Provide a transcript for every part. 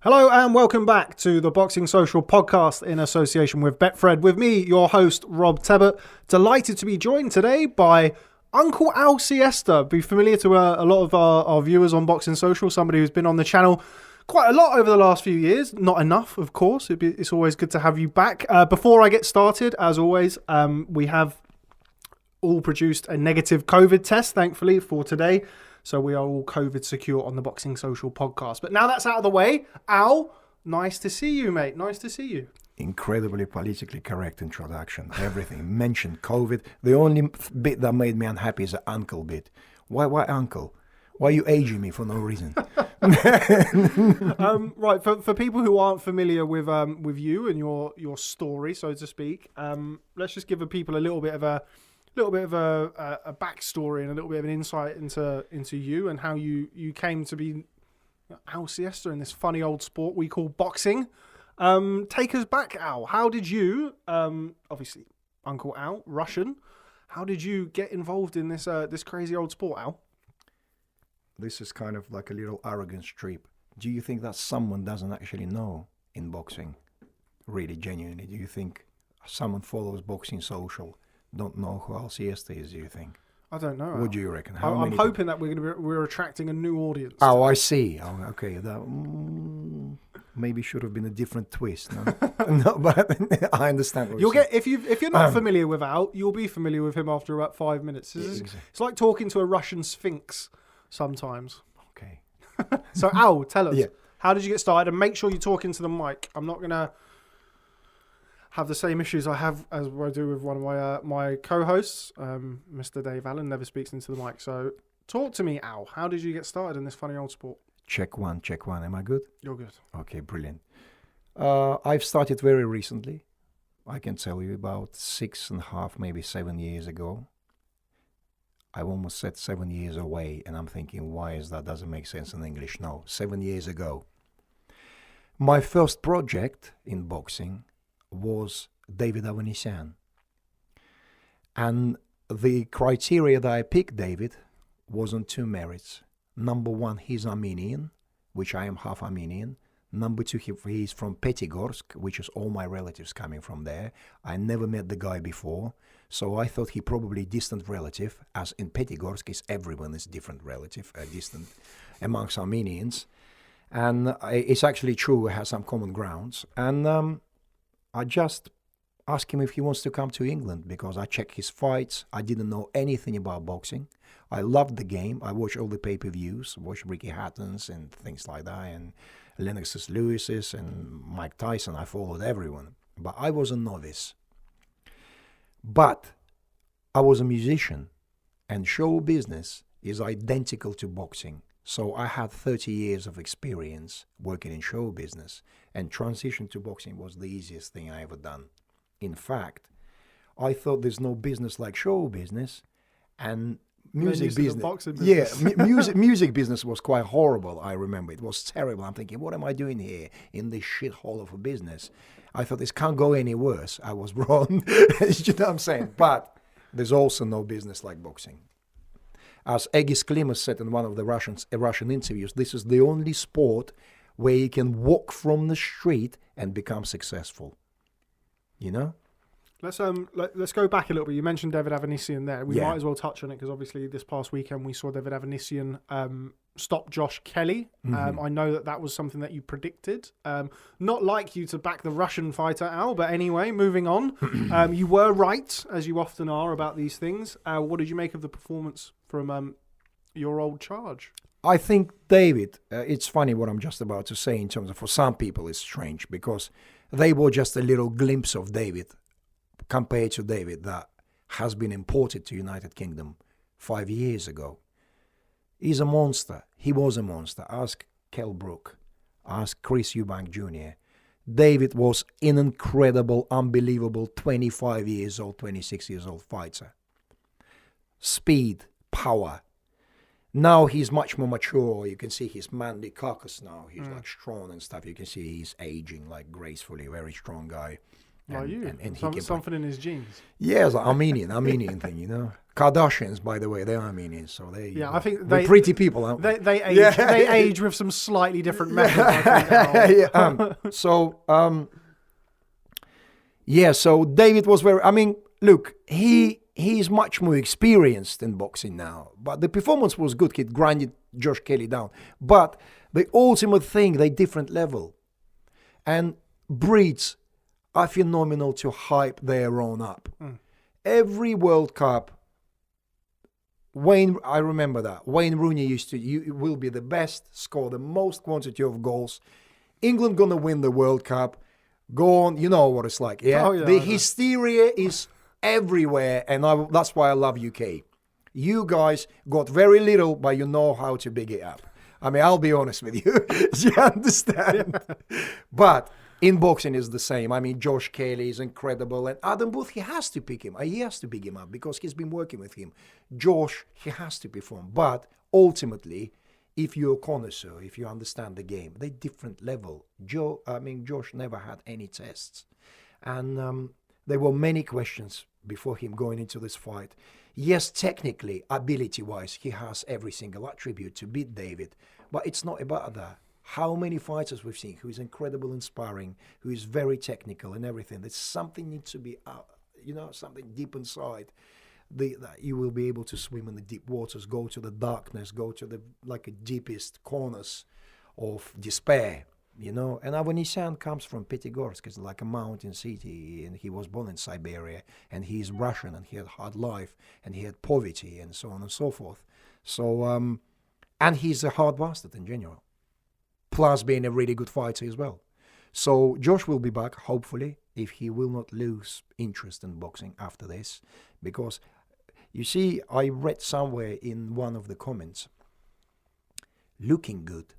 Hello and welcome back to the Boxing Social podcast in association with Betfred. With me, your host, Rob Tebbutt. Delighted to be joined today by Uncle Alciester. Be familiar to a lot of our viewers on Boxing Social, somebody who's been on the channel quite a lot over the last few years. Not enough, of course. It's always good to have you back. Before I get started, as always, we have all produced a negative COVID test, thankfully, for today. So we are all COVID secure on the Boxing Social podcast. But now that's out of the way, Al, nice to see you, mate. Nice to see you. Incredibly politically correct introduction. Everything. Mentioned COVID. The only bit that made me unhappy is the uncle bit. Why uncle? Why are you aging me for no reason? Right, for people who aren't familiar with you and your story, so to speak, let's just give the people a little bit of a backstory and a little bit of an insight into you and how you came to be Alciester in this funny old sport we call boxing. Take us back, Al. How did you, obviously Uncle Al, Russian, how did you get involved in this crazy old sport, Al? This is kind of like a little arrogance trip. Do you think that someone doesn't actually know in boxing? Really, genuinely, do you think someone follows Boxing Social don't know who Alciester is, do you think? I don't know. What do you reckon? I'm hoping that we're attracting a new audience. Oh, I see. Oh, okay. That maybe should have been a different twist. No, no, but I understand what you'll get if you're not familiar with Al, you'll be familiar with him after about 5 minutes. It's like talking to a Russian sphinx sometimes. Okay. So Al, tell us, how did you get started? And make sure you talk into the mic. I'm not gonna have the same issues I have as I do with one of my co-hosts, Mr. Dave Allen, never speaks into the mic. So talk to me, Al. How did you get started in this funny old sport? Check one. Am I good? You're good. Okay, brilliant. I've started very recently. I can tell you about 6.5, maybe 7 years ago. I almost said 7 years away, and I'm thinking, why is that? Doesn't make sense in English. No, 7 years ago. My first project in boxing was David Avanesyan. And the criteria that I picked David was on two merits. Number one, he's Armenian, which I am half Armenian. Number two, he's from Pettigorsk, which is all my relatives coming from there. I never met the guy before, so I thought he probably distant relative, as in Pettigorsk is everyone is different relative, distant amongst Armenians. And it's actually true, we have some common grounds. And I just asked him if he wants to come to England because I checked his fights. I didn't know anything about boxing. I loved the game. I watched all the pay-per-views, watched Ricky Hatton's and things like that, and Lennox Lewis's and Mike Tyson. I followed everyone. But I was a novice. But I was a musician, and show business is identical to boxing. So I had 30 years of experience working in show business, and transition to boxing was the easiest thing I ever done. In fact, I thought there's no business like show business, and music business. Yeah, music business was quite horrible. I remember it was terrible. I'm thinking, what am I doing here in this shithole of a business? I thought this can't go any worse. I was wrong. You know what I'm saying? But there's also no business like boxing. As Egis Klimas said in one of the Russian interviews, this is the only sport where you can walk from the street and become successful. You know? Let's go back a little bit. You mentioned David Avanesyan there. We might as well touch on it because obviously this past weekend we saw David Avanesyan stop Josh Kelly. I know that was something that you predicted. Not like you to back the Russian fighter, Al, but anyway, moving on. You were right, as you often are about these things. What did you make of the performance from your old charge? I think David, it's funny what I'm just about to say in terms of, for some people it's strange because they were just a little glimpse of David compared to David that has been imported to United Kingdom 5 years ago. He's a monster. He was a monster. Ask Kell Brook. Ask Chris Eubank Jr. David was an incredible, unbelievable 25 years old, 26 years old fighter. Speed, power. Now he's much more mature. You can see his manly carcass now. He's like strong and stuff. You can see he's aging like gracefully, very strong guy. Like you. And Something in his genes. Yeah, it's like Armenian thing, you know. Kardashians, by the way, they're Armenians, so I think they're pretty people, aren't they? They age. They age with some slightly different methods. I think, So David was very. I mean, look, he's much more experienced in boxing now, but the performance was good. He grinded Josh Kelly down, but the ultimate thing, they different level, and breeds are phenomenal to hype their own up. Every World Cup, I remember that. Wayne Rooney you will be the best, score the most quantity of goals. England gonna win the World Cup. Go on, you know what it's like, yeah? The hysteria is everywhere, and that's why I love UK. You guys got very little, but you know how to big it up. I mean, I'll be honest with you. You understand? But in boxing is the same. I mean, Josh Kelly is incredible. And Adam Booth, he has to pick him. He has to big him up because he's been working with him. Josh, he has to perform. But ultimately, if you're a connoisseur, if you understand the game, they're different level. Josh never had any tests. And there were many questions before him going into this fight. Yes, technically, ability-wise, he has every single attribute to beat David. But it's not about that. How many fighters we've seen who is incredible in sparring, who is very technical and everything. There's something needs to be out, something deep inside. That you will be able to swim in the deep waters, go to the darkness, go to the deepest corners of despair, And Avanesyan comes from Petigorsk, it's like a mountain city, and he was born in Siberia, and he is Russian, and he had hard life, and he had poverty, and so on and so forth. So, and he's a hard bastard in general, plus being a really good fighter as well. So Josh will be back, hopefully, if he will not lose interest in boxing after this, because you see, I read somewhere in one of the comments, looking good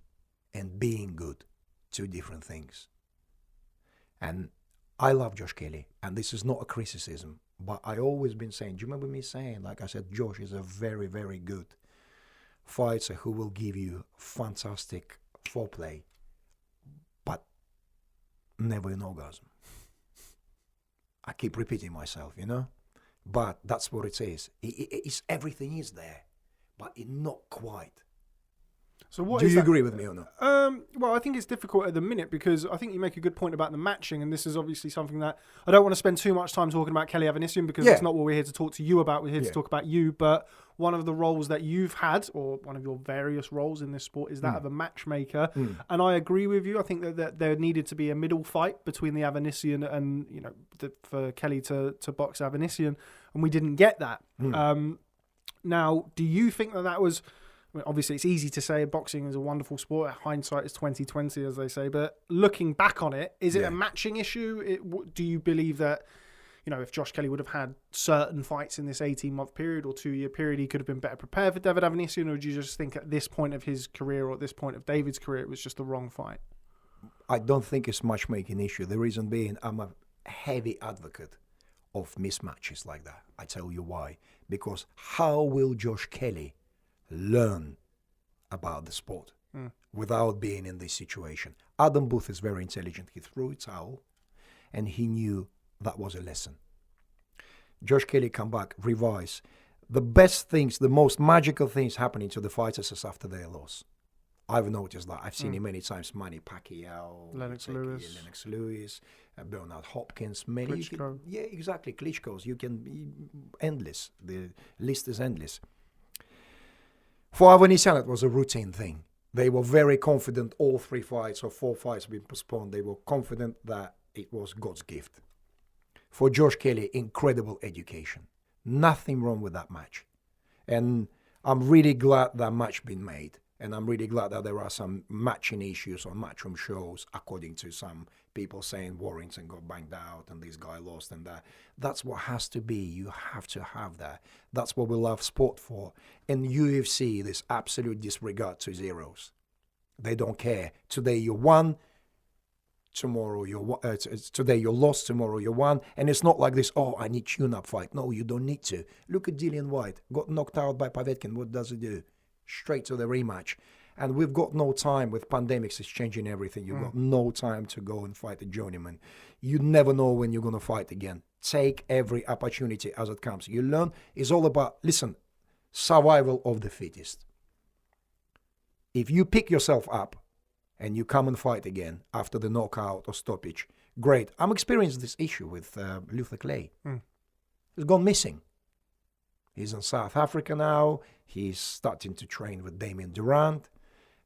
and being good, two different things. And I love Josh Kelly, and this is not a criticism, but I always been saying, do you remember me saying, like I said, Josh is a very, very good fighter who will give you fantastic foreplay, but never an orgasm. I keep repeating myself, but that's what it is. Everything is there, but it not quite. So do you agree with me or not? Well, I think it's difficult at the minute because I think you make a good point about the matching, and this is obviously something that I don't want to spend too much time talking about Kelly Avanesyan because that's not what we're here to talk to you about. We're here to talk about you, but one of the roles that you've had, or one of your various roles in this sport, is that of a matchmaker. And I agree with you. I think that there needed to be a middle fight between the Avanesyan and, for Kelly to box Avanesyan, and we didn't get that. Now, do you think that was... obviously, it's easy to say boxing is a wonderful sport. Hindsight is 20/20, as they say. But looking back on it, is it a matching issue? Do you believe that, if Josh Kelly would have had certain fights in this 18-month period or 2-year period, he could have been better prepared for David Avanesyan? Or do you just think at this point of his career or at this point of David's career, it was just the wrong fight? I don't think it's matchmaking issue. The reason being, I'm a heavy advocate of mismatches like that. I tell you why. Because how will Josh Kelly learn about the sport without being in this situation? Adam Booth is very intelligent. He threw a towel and he knew that was a lesson. Josh Kelly come back, revise. The best things, the most magical things happening to the fighters is after their loss. I've noticed that. I've seen it many times. Manny Pacquiao, Lennox Lewis, Bernard Hopkins, many. Klitschko. Exactly. Klitschko's. You can be endless. The list is endless. For Avanesyan, it was a routine thing. They were very confident all 3 fights or 4 fights been postponed. They were confident that it was God's gift. For Josh Kelly, incredible education. Nothing wrong with that match. And I'm really glad that match been made. And I'm really glad that there are some matching issues on matchroom shows, according to some people saying Warrington got banged out and this guy lost and that. That's what has to be. You have to have that. That's what we love sport for. In UFC, there's absolute disregard to zeros. They don't care. Today you won, tomorrow today you lost, tomorrow you won. And it's not like this, I need tune-up fight. No, you don't need to. Look at Dillian White. Got knocked out by Povetkin. What does he do? Straight to the rematch. And we've got no time with pandemics. It's changing everything. You've got no time to go and fight a journeyman. You never know when you're going to fight again. Take every opportunity as it comes. You learn. It's all about, listen, survival of the fittest. If you pick yourself up and you come and fight again after the knockout or stoppage, great. I'm experiencing this issue with Luther Clay. He's gone missing. He's in South Africa now. He's starting to train with Damien Durant.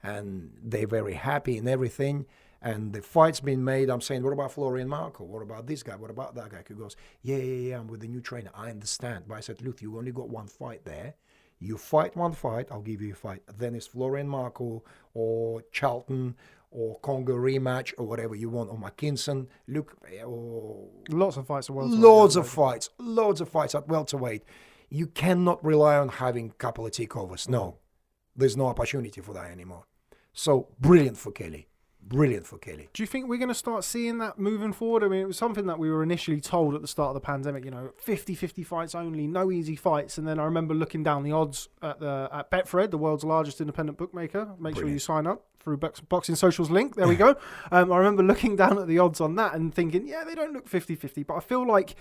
And they're very happy and everything. And the fight's been made. I'm saying, what about Florian Marco? What about this guy? What about that guy? He goes, yeah, I'm with the new trainer. I understand. But I said, Luther, you only got one fight there. You fight one fight, I'll give you a fight. Then it's Florian Marco or Charlton or Congo rematch or whatever you want, or McKinson. Look, or lots of fights at welterweight. Loads of fights at welterweight. You cannot rely on having a couple of takeovers. No, there's no opportunity for that anymore. So brilliant for Kelly. Do you think we're going to start seeing that moving forward? I mean, it was something that we were initially told at the start of the pandemic, 50-50 fights only, no easy fights. And then I remember looking down the odds at Betfred, the world's largest independent bookmaker. Make sure you sign up through Boxing Social's link. There we go. I remember looking down at the odds on that and thinking, yeah, they don't look 50-50. But I feel like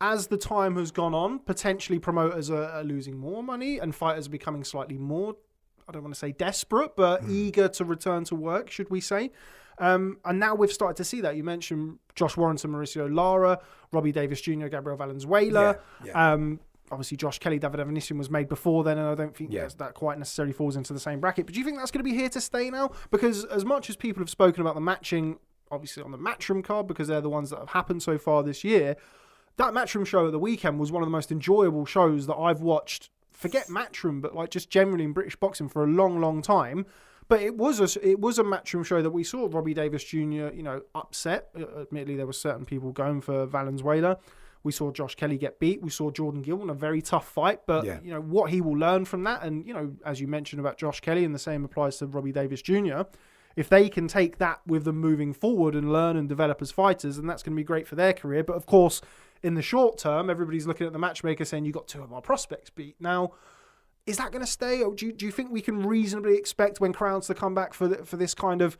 as the time has gone on, potentially promoters are losing more money and fighters are becoming slightly more, I don't want to say desperate, but eager to return to work, should we say. And now we've started to see that. You mentioned Josh Warrington, Mauricio Lara, Robbie Davis Jr., Gabriel Valenzuela. Obviously, Josh Kelly, David Avanesyan was made before then, and I don't think that quite necessarily falls into the same bracket. But do you think that's going to be here to stay now? Because as much as people have spoken about the matching, obviously on the Matchroom card, because they're the ones that have happened so far this year, that Matchroom show at the weekend was one of the most enjoyable shows that I've watched. Forget Matchroom, but like just generally in British boxing for a long, long time. But it was a Matchroom show that we saw Robbie Davis Jr. Upset. Admittedly, there were certain people going for Valenzuela. We saw Josh Kelly get beat. We saw Jordan Gill in a very tough fight. But what he will learn from that, and as you mentioned about Josh Kelly, and the same applies to Robbie Davis Jr. If they can take that with them moving forward and learn and develop as fighters, then that's going to be great for their career. But of course, in the short term, everybody's looking at the matchmaker saying, you got two of our prospects beat. Now, is that going to stay? Or do you think we can reasonably expect when crowds to come back for this kind of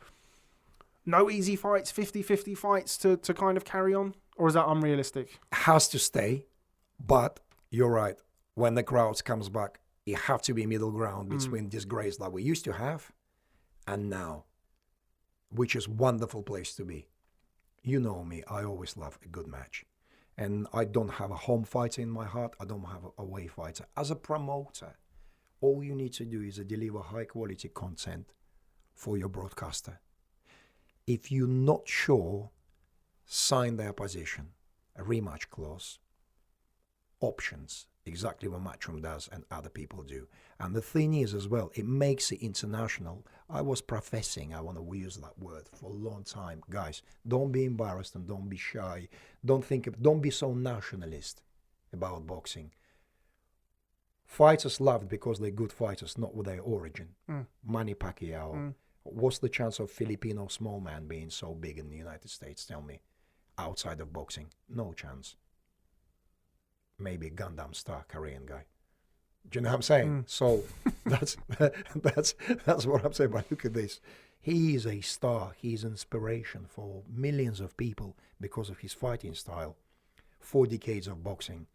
no easy fights, 50-50 fights to kind of carry on? Or is that unrealistic? Has to stay, but you're right. When the crowds comes back, it have to be middle ground between this grace that we used to have and now, which is wonderful place to be. You know me, I always love a good match. And I don't have a home fighter in my heart. I don't have a away fighter. As a promoter, all you need to do is deliver high quality content for your broadcaster. If you're not sure, sign their position, a rematch clause, options, exactly what Matchroom does and other people do. And the thing is as well, it makes it international. I was professing, I want to use that word for a long time. Guys, don't be embarrassed and don't be shy. Don't be so nationalist about boxing. Fighters loved because they're good fighters, not with their origin. Manny Pacquiao. What's the chance of Filipino small man being so big in the United States? Tell me. Outside of boxing, no chance. Maybe Gundam Star, Korean guy. Do you know what I'm saying? So that's what I'm saying. But look at this. He is a star. He's inspiration for millions of people because of his fighting style. 4 decades of boxing.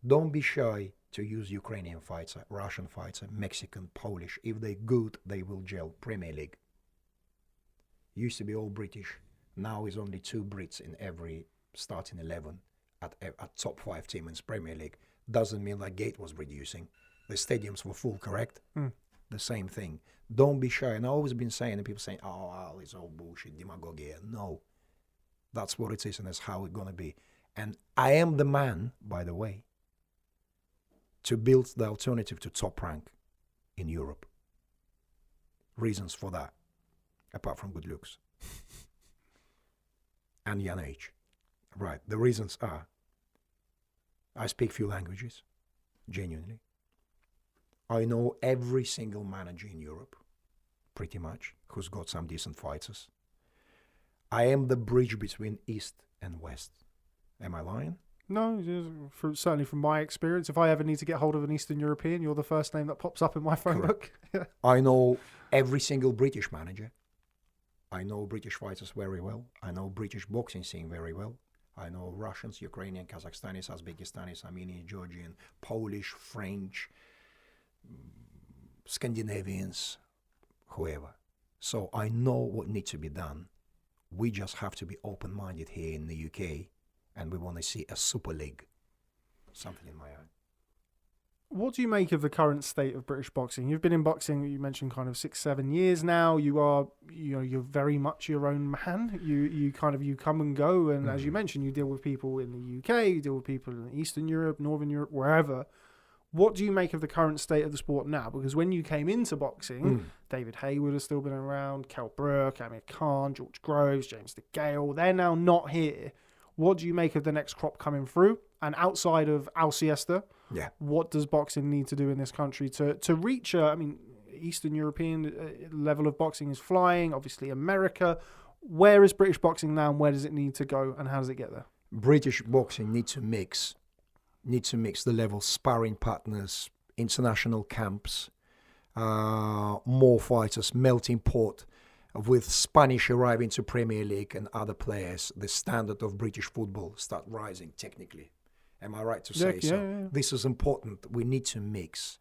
Don't be shy to use Ukrainian fighter, Russian fighter, Mexican, Polish. If they're good, they will gel. Premier League. Used to be all British. Now is only 2 Brits in every starting 11 at top 5 team in Premier League. Doesn't mean that gate was reducing. The stadiums were full, correct? The same thing. Don't be shy. And I've always been saying, and people saying, oh, it's all bullshit, demagogue. No. That's what it is, and that's how it's going to be. And I am the man, by the way, to build the alternative to Top Rank in Europe. Reasons for that, apart from good looks. And young age. Right, the reasons are, I speak few languages, genuinely. I know every single manager in Europe, pretty much, who's got some decent fighters. I am the bridge between East and West. Am I lying? No, certainly from my experience, if I ever need to get hold of an Eastern European, you're the first name that pops up in my phone book. I know every single British manager. I know British fighters very well. I know British boxing scene very well. I know Russians, Ukrainian, Kazakhstanis, Uzbekistanis, Armenian, Georgian, Polish, French, Scandinavians, whoever. So I know what needs to be done. We just have to be open-minded here in the UK, and we want to see a super league, something in my own. What do you make of the current state of British boxing? You've been in boxing, you mentioned, kind of 6-7 years now. You're very much your own man. You come and go, and as you mentioned, you deal with people in the UK, you deal with people in Eastern Europe, Northern Europe, wherever. What do you make of the current state of the sport now? Because when you came into boxing, David Hayward has still been around, Kell Brook, Amir Khan, George Groves, James DeGale. They're now not here. What do you make of the next crop coming through? And outside of Alciester, what does boxing need to do in this country to reach Eastern European level of boxing is flying, obviously America. Where is British boxing now, and where does it need to go, and how does it get there? British boxing needs to mix the level, sparring partners, international camps, more fighters, melting pot with Spanish arriving to Premier League and other players. The standard of British football start rising technically. Am I right to say so? Yeah. This is important. We need to mix.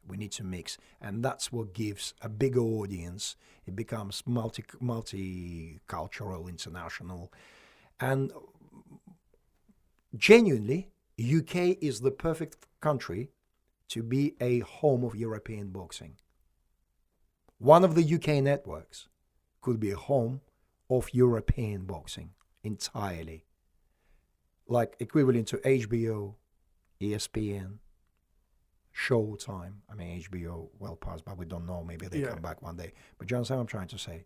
And that's what gives a bigger audience. It becomes multicultural, international. And genuinely, UK is the perfect country to be a home of European boxing. One of the UK networks could be a home of European boxing entirely. Like equivalent to HBO, ESPN, Showtime. I mean, HBO well past, but we don't know. Maybe they come back one day. But you understand what I'm trying to say?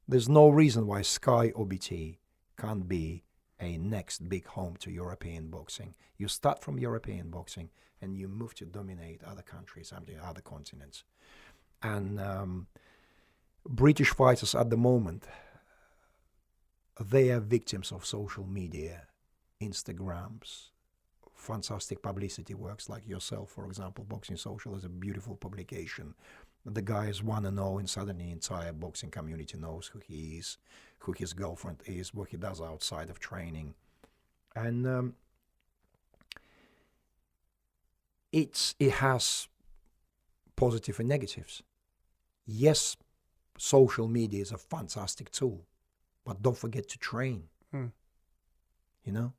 There's no reason why Sky or BT can't be a next big home to European boxing. You start from European boxing and you move to dominate other countries and the other continents. And British fighters at the moment, they are victims of social media, Instagrams, fantastic publicity works like yourself, for example. Boxing Social is a beautiful publication. The guy is 1-0 and suddenly the entire boxing community knows who he is, who his girlfriend is, what he does outside of training. And it has positive and negatives. Yes, social media is a fantastic tool, but don't forget to train. You know?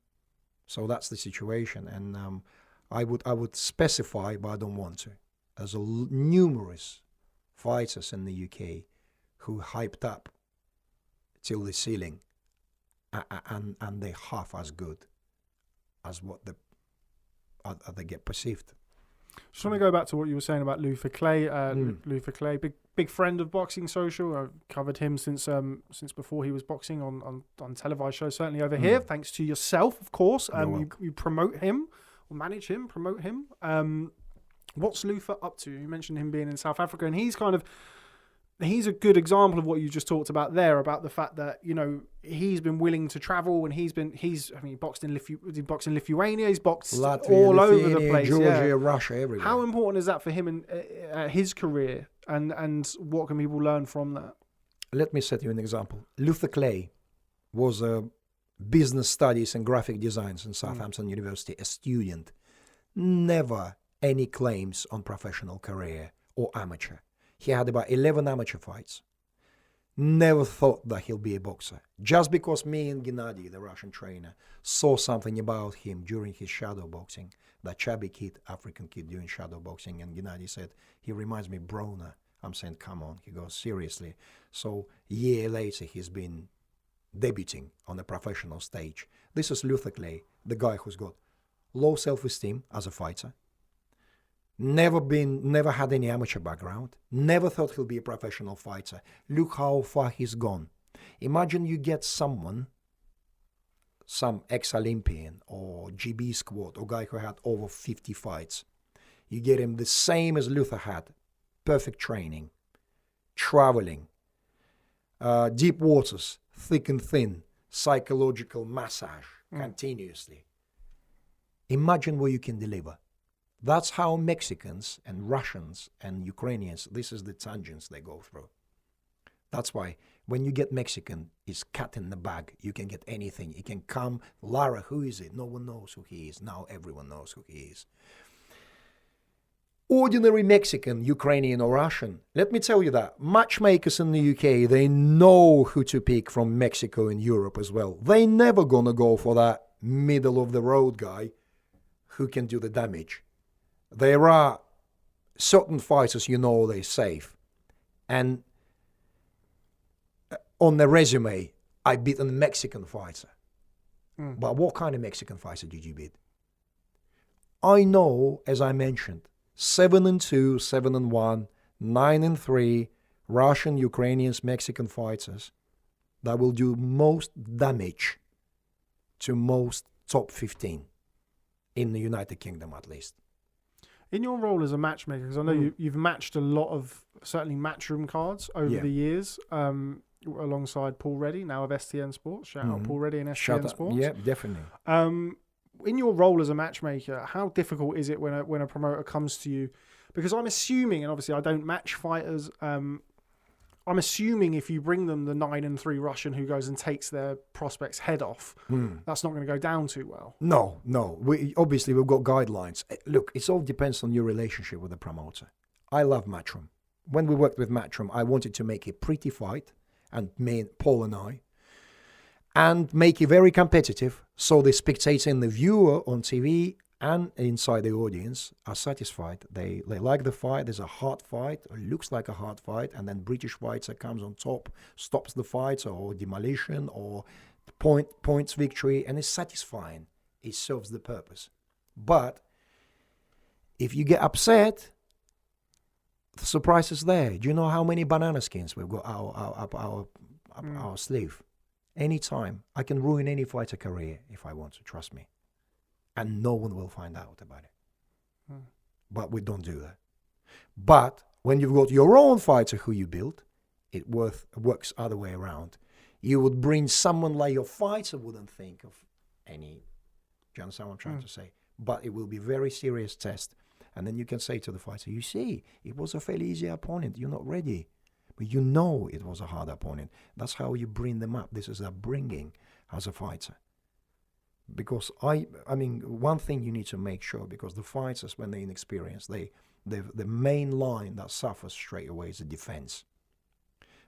So that's the situation. And I would specify, but I don't want to. There's numerous fighters in the UK who hyped up till the ceiling, and they're half as good as what they get perceived. Just want to go back to what you were saying about Luther Clay. Luther Clay, big friend of Boxing Social. I've covered him since before he was boxing on televised shows, certainly over here, thanks to yourself, of course. You promote him, or manage him, promote him. What's Luther up to? You mentioned him being in South Africa, and he's a good example of what you just talked about there, about the fact that, you know, he's been willing to travel, and he boxed in Lithuania, he's boxed Latvia, all over the place. Georgia, Russia, everywhere. How important is that for him in his career, and what can people learn from that? Let me set you an example. Luther Clay was a business studies and graphic designs in Southampton University, a student. Never any claims on professional career or amateur. He had about 11 amateur fights. Never thought that he'll be a boxer. Just because me and Gennady, the Russian trainer, saw something about him during his shadow boxing, that chubby kid, African kid doing shadow boxing, and Gennady said, he reminds me Broner. I'm saying, come on. He goes, seriously. So a year later, he's been debuting on the professional stage. This is Luther Clay, the guy who's got low self-esteem as a fighter, never had any amateur background, never thought he'll be a professional fighter. Look how far he's gone. Imagine you get some ex-Olympian or GB squad or guy who had over 50 fights. You get him the same as Luther had. Perfect training, traveling, deep waters, thick and thin, psychological massage continuously. Imagine what you can deliver. That's how Mexicans and Russians and Ukrainians, this is the tangents they go through. That's why when you get Mexican, it's cat in the bag. You can get anything. It can come, Lara, who is it? No one knows who he is. Now everyone knows who he is. Ordinary Mexican, Ukrainian or Russian, let me tell you that matchmakers in the UK, they know who to pick from Mexico and Europe as well. They never gonna go for that middle of the road guy who can do the damage. There are certain fighters they're safe. And on the resume, I beat a Mexican fighter. But what kind of Mexican fighter did you beat? I know, as I mentioned, 7-2, 7-1, 9-3 Russian, Ukrainians, Mexican fighters that will do most damage to most top 15 in the United Kingdom, at least. In your role as a matchmaker, because I know you've matched a lot of certainly matchroom cards over the years, alongside Paul Reddy, now of STN Sports. Shout out Paul Reddy and STN Sports. Yeah, definitely. In your role as a matchmaker, how difficult is it when a promoter comes to you? Because I'm assuming, and obviously I don't match fighters, I'm assuming if you bring them the 9-3 Russian who goes and takes their prospect's head off, that's not going to go down too well. No. We've got guidelines. Look, it all depends on your relationship with the promoter. I love Matchroom. When we worked with Matchroom, I wanted to make a pretty fight, and Paul and I, and make it very competitive so the spectator and the viewer on TV and inside the audience are satisfied. They like the fight. There's a hard fight, or looks like a hard fight, and then British fighter comes on top, stops the fight, or demolition, or points victory, and it's satisfying. It serves the purpose. But if you get upset, the surprise is there. Do you know how many banana skins we've got up our sleeve? Anytime. I can ruin any fighter career if I want to, trust me. And no one will find out about it. But we don't do that. But when you've got your own fighter who you built, it works other way around. You would bring someone like your fighter wouldn't think of any. Do you understand what I'm trying to say? But it will be a very serious test. And then you can say to the fighter, you see, it was a fairly easy opponent. You're not ready. But you know it was a hard opponent. That's how you bring them up. This is a bringing as a fighter. Because I mean, one thing you need to make sure, because the fighters, when they're inexperienced, the main line that suffers straight away is the defense.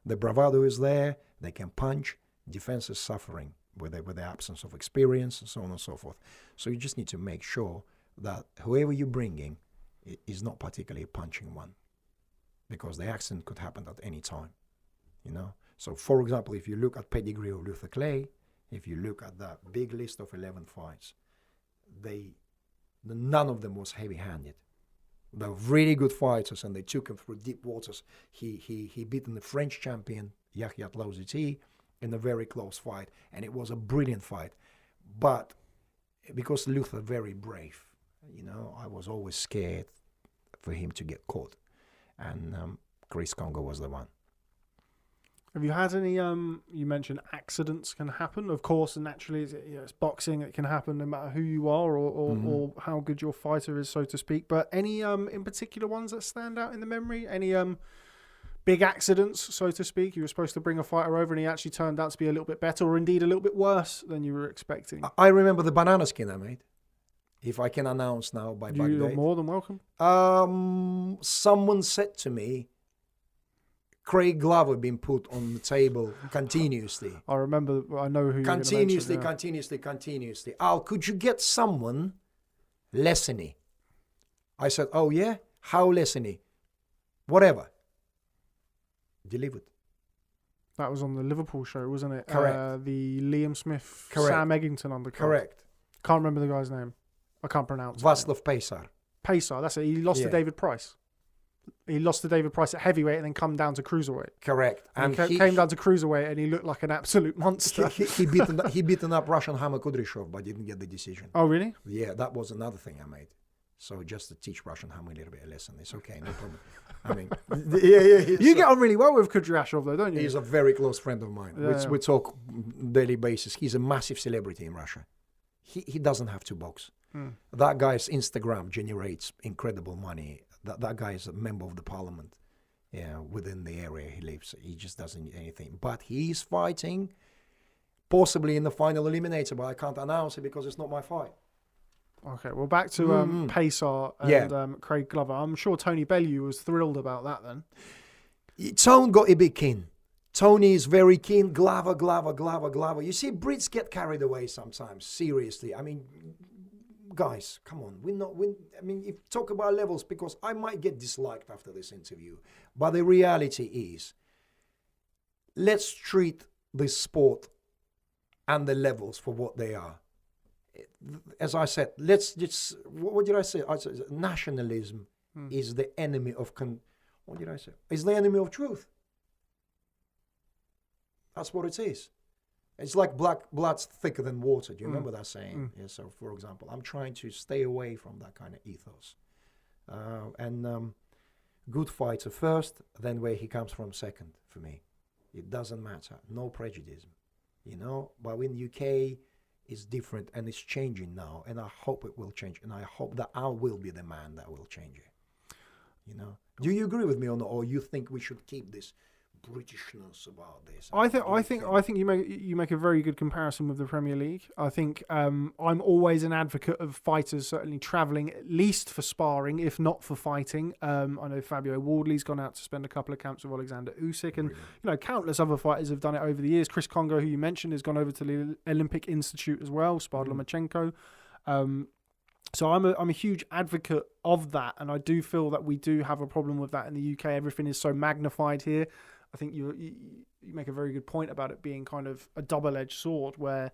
The bravado is there, they can punch, defense is suffering with the absence of experience and so on and so forth. So you just need to make sure that whoever you're bringing is not particularly a punching one, because the accident could happen at any time, So, for example, if you look at pedigree of Luther Clay, if you look at that big list of 11 fights, none of them was heavy-handed. They were really good fighters, and they took him through deep waters. He beaten the French champion, Yahya Tlaouziti, in a very close fight, and it was a brilliant fight. But because Luther very brave, I was always scared for him to get caught. And Chris Congo was the one. Have you had any, you mentioned accidents can happen, of course, and naturally it's boxing, it can happen no matter who you are or how good your fighter is, so to speak. But any in particular ones that stand out in the memory? Any big accidents, so to speak? You were supposed to bring a fighter over and he actually turned out to be a little bit better or indeed a little bit worse than you were expecting? I remember the banana skin I made. If I can announce now by back date. You're more than welcome. Someone said to me, Craig Glover being put on the table continuously. I remember, I know who you're going to mention. Continuously. Al, could you get someone Lessony? I said, oh yeah? How Lessony? Whatever. Delivered. That was on the Liverpool show, wasn't it? Correct. The Liam Smith, Correct. Sam Eggington undercard. Correct. Can't remember the guy's name. I can't pronounce Václav Pesar. Pesar, that's it. He lost to David Price. He lost to David Price at heavyweight and then come down to cruiserweight. Correct. And he came down to cruiserweight and he looked like an absolute monster. He beaten up Russian Hammer Kudryshov, but didn't get the decision. Oh, really? Yeah, that was another thing I made. So just to teach Russian Hammer a little bit of lesson. It's okay, no problem. I mean, You get on really well with Kudryashov, though, don't you? He's a very close friend of mine. Yeah, We talk daily basis. He's a massive celebrity in Russia. He doesn't have to box. That guy's Instagram generates incredible money. That guy is a member of the parliament within the area he lives. He just doesn't need anything. But he's fighting possibly in the final eliminator, but I can't announce it because it's not my fight. Okay, well, back to Pacer and Craig Glover. I'm sure Tony Bellew was thrilled about that then. Tone got a bit keen. Tony is very keen. Glover. You see, Brits get carried away sometimes. Seriously. I mean, guys, come on. If talk about levels, because I might get disliked after this interview. But the reality is, let's treat this sport and the levels for what they are. As I said, let's just, what did I say? I said nationalism is the enemy of, what did I say? Is the enemy of truth. That's what it is. It's like blood's thicker than water. Do you remember that saying? Yeah, so, for example, I'm trying to stay away from that kind of ethos. Good fighter first, then where he comes from second for me. It doesn't matter. No prejudice. But in UK, it's different and it's changing now. And I hope it will change. And I hope that I will be the man that will change it. Do you agree with me or not? Or you think we should keep this Britishness about this? I think you make a very good comparison with the Premier League. I think I'm always an advocate of fighters certainly travelling at least for sparring, if not for fighting. I know Fabio Wardley's gone out to spend a couple of camps with Alexander Usyk, and countless other fighters have done it over the years. Chris Congo, who you mentioned, has gone over to the Olympic Institute as well. sparred Lomachenko. So I'm a huge advocate of that, and I do feel that we do have a problem with that in the UK. Everything is so magnified here. I think you make a very good point about it being kind of a double-edged sword where,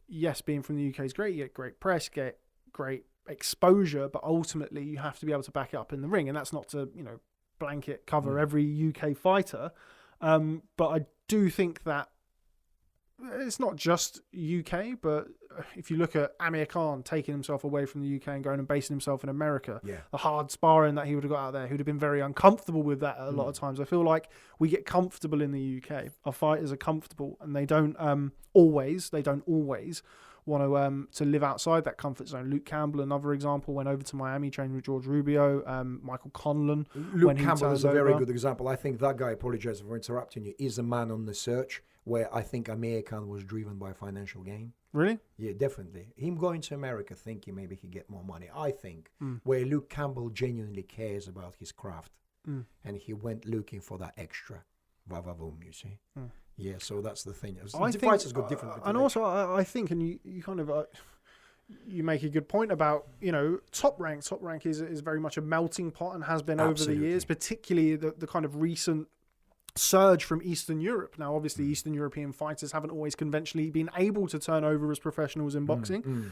yes, being from the UK is great. You get great press, get great exposure, but ultimately you have to be able to back it up in the ring. And that's not to, blanket cover every UK fighter. But I do think that it's not just UK, but if you look at Amir Khan taking himself away from the UK and going and basing himself in America, the hard sparring that he would have got out there, he would have been very uncomfortable with that a lot of times. I feel like we get comfortable in the UK. Our fighters are comfortable, and they don't always want to live outside that comfort zone. Luke Campbell, another example, went over to Miami, trained with George Rubio. Michael Conlon. Luke Campbell is a very good example. I think that guy, apologize for interrupting you, is a man on the search, where I think Amir Khan was driven by financial gain. Really? Yeah, definitely. Him going to America thinking maybe he get more money. I think where Luke Campbell genuinely cares about his craft, and he went looking for that extra. Vavavoom, you see. Yeah, so that's the thing. The fighters got different. And also, I think, and you kind of... you make a good point about, Top Rank. Top Rank is very much a melting pot and has been over the years, particularly the kind of recent surge from Eastern Europe. Now, obviously, Eastern European fighters haven't always conventionally been able to turn over as professionals in boxing.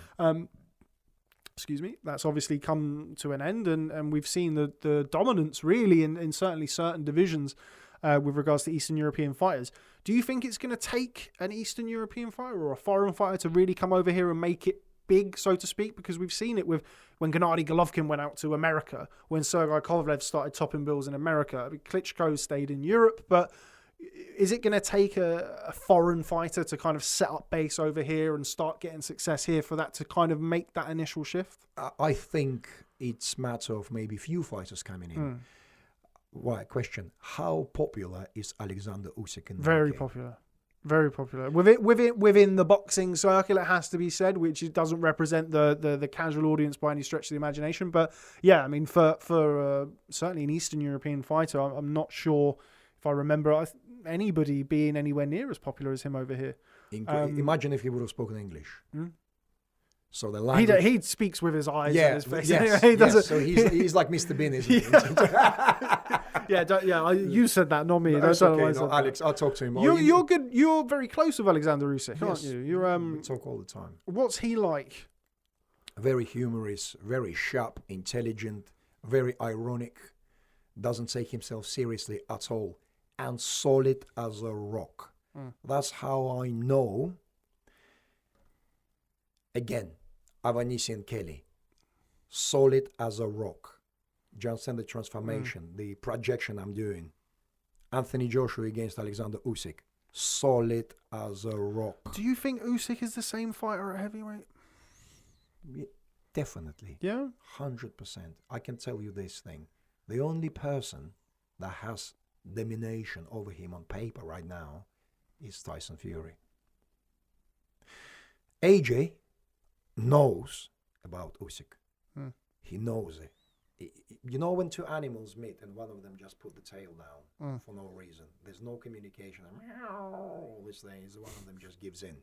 Excuse me. That's obviously come to an end, and we've seen the dominance really in certainly certain divisions with regards to Eastern European fighters. Do you think it's going to take an Eastern European fighter or a foreign fighter to really come over here and make it big, so to speak? Because we've seen it with when Gennady Golovkin went out to America, when Sergei Kovalev started topping bills in America. I mean, Klitschko stayed in Europe, but is it going to take a foreign fighter to kind of set up base over here and start getting success here for that to kind of make that initial shift? I think it's a matter of maybe few fighters coming in. Right, question. How popular is Alexander Usyk in the Very UK? popular. Very popular. Within the boxing circle, it has to be said, which it doesn't represent the casual audience by any stretch of the imagination. But yeah, I mean, for certainly an Eastern European fighter, I'm not sure if I remember anybody being anywhere near as popular as him over here. Imagine if he would have spoken English. So the language... He speaks with his eyes and his face. Yes, Anyway, yes. So he's like Mr. Bean, isn't he? You said that, not me. No, that's okay. No, Alex, I'll talk to him. You're good. You're very close with Alexander Usyk, aren't you? We talk all the time. What's he like? Very humorous, very sharp, intelligent, very ironic. Doesn't take himself seriously at all, and solid as a rock. That's how I know. Again, Avanesyan Kelly, solid as a rock. Do you understand the transformation, the projection I'm doing? Anthony Joshua against Alexander Usyk, solid as a rock. Do you think Usyk is the same fighter at heavyweight? Definitely. Yeah? 100%. I can tell you this thing. The only person that has domination over him on paper right now is Tyson Fury. AJ knows about Usyk. He knows it. You know when two animals meet and one of them just put the tail down for no reason. There's no communication. All these things. One of them just gives in.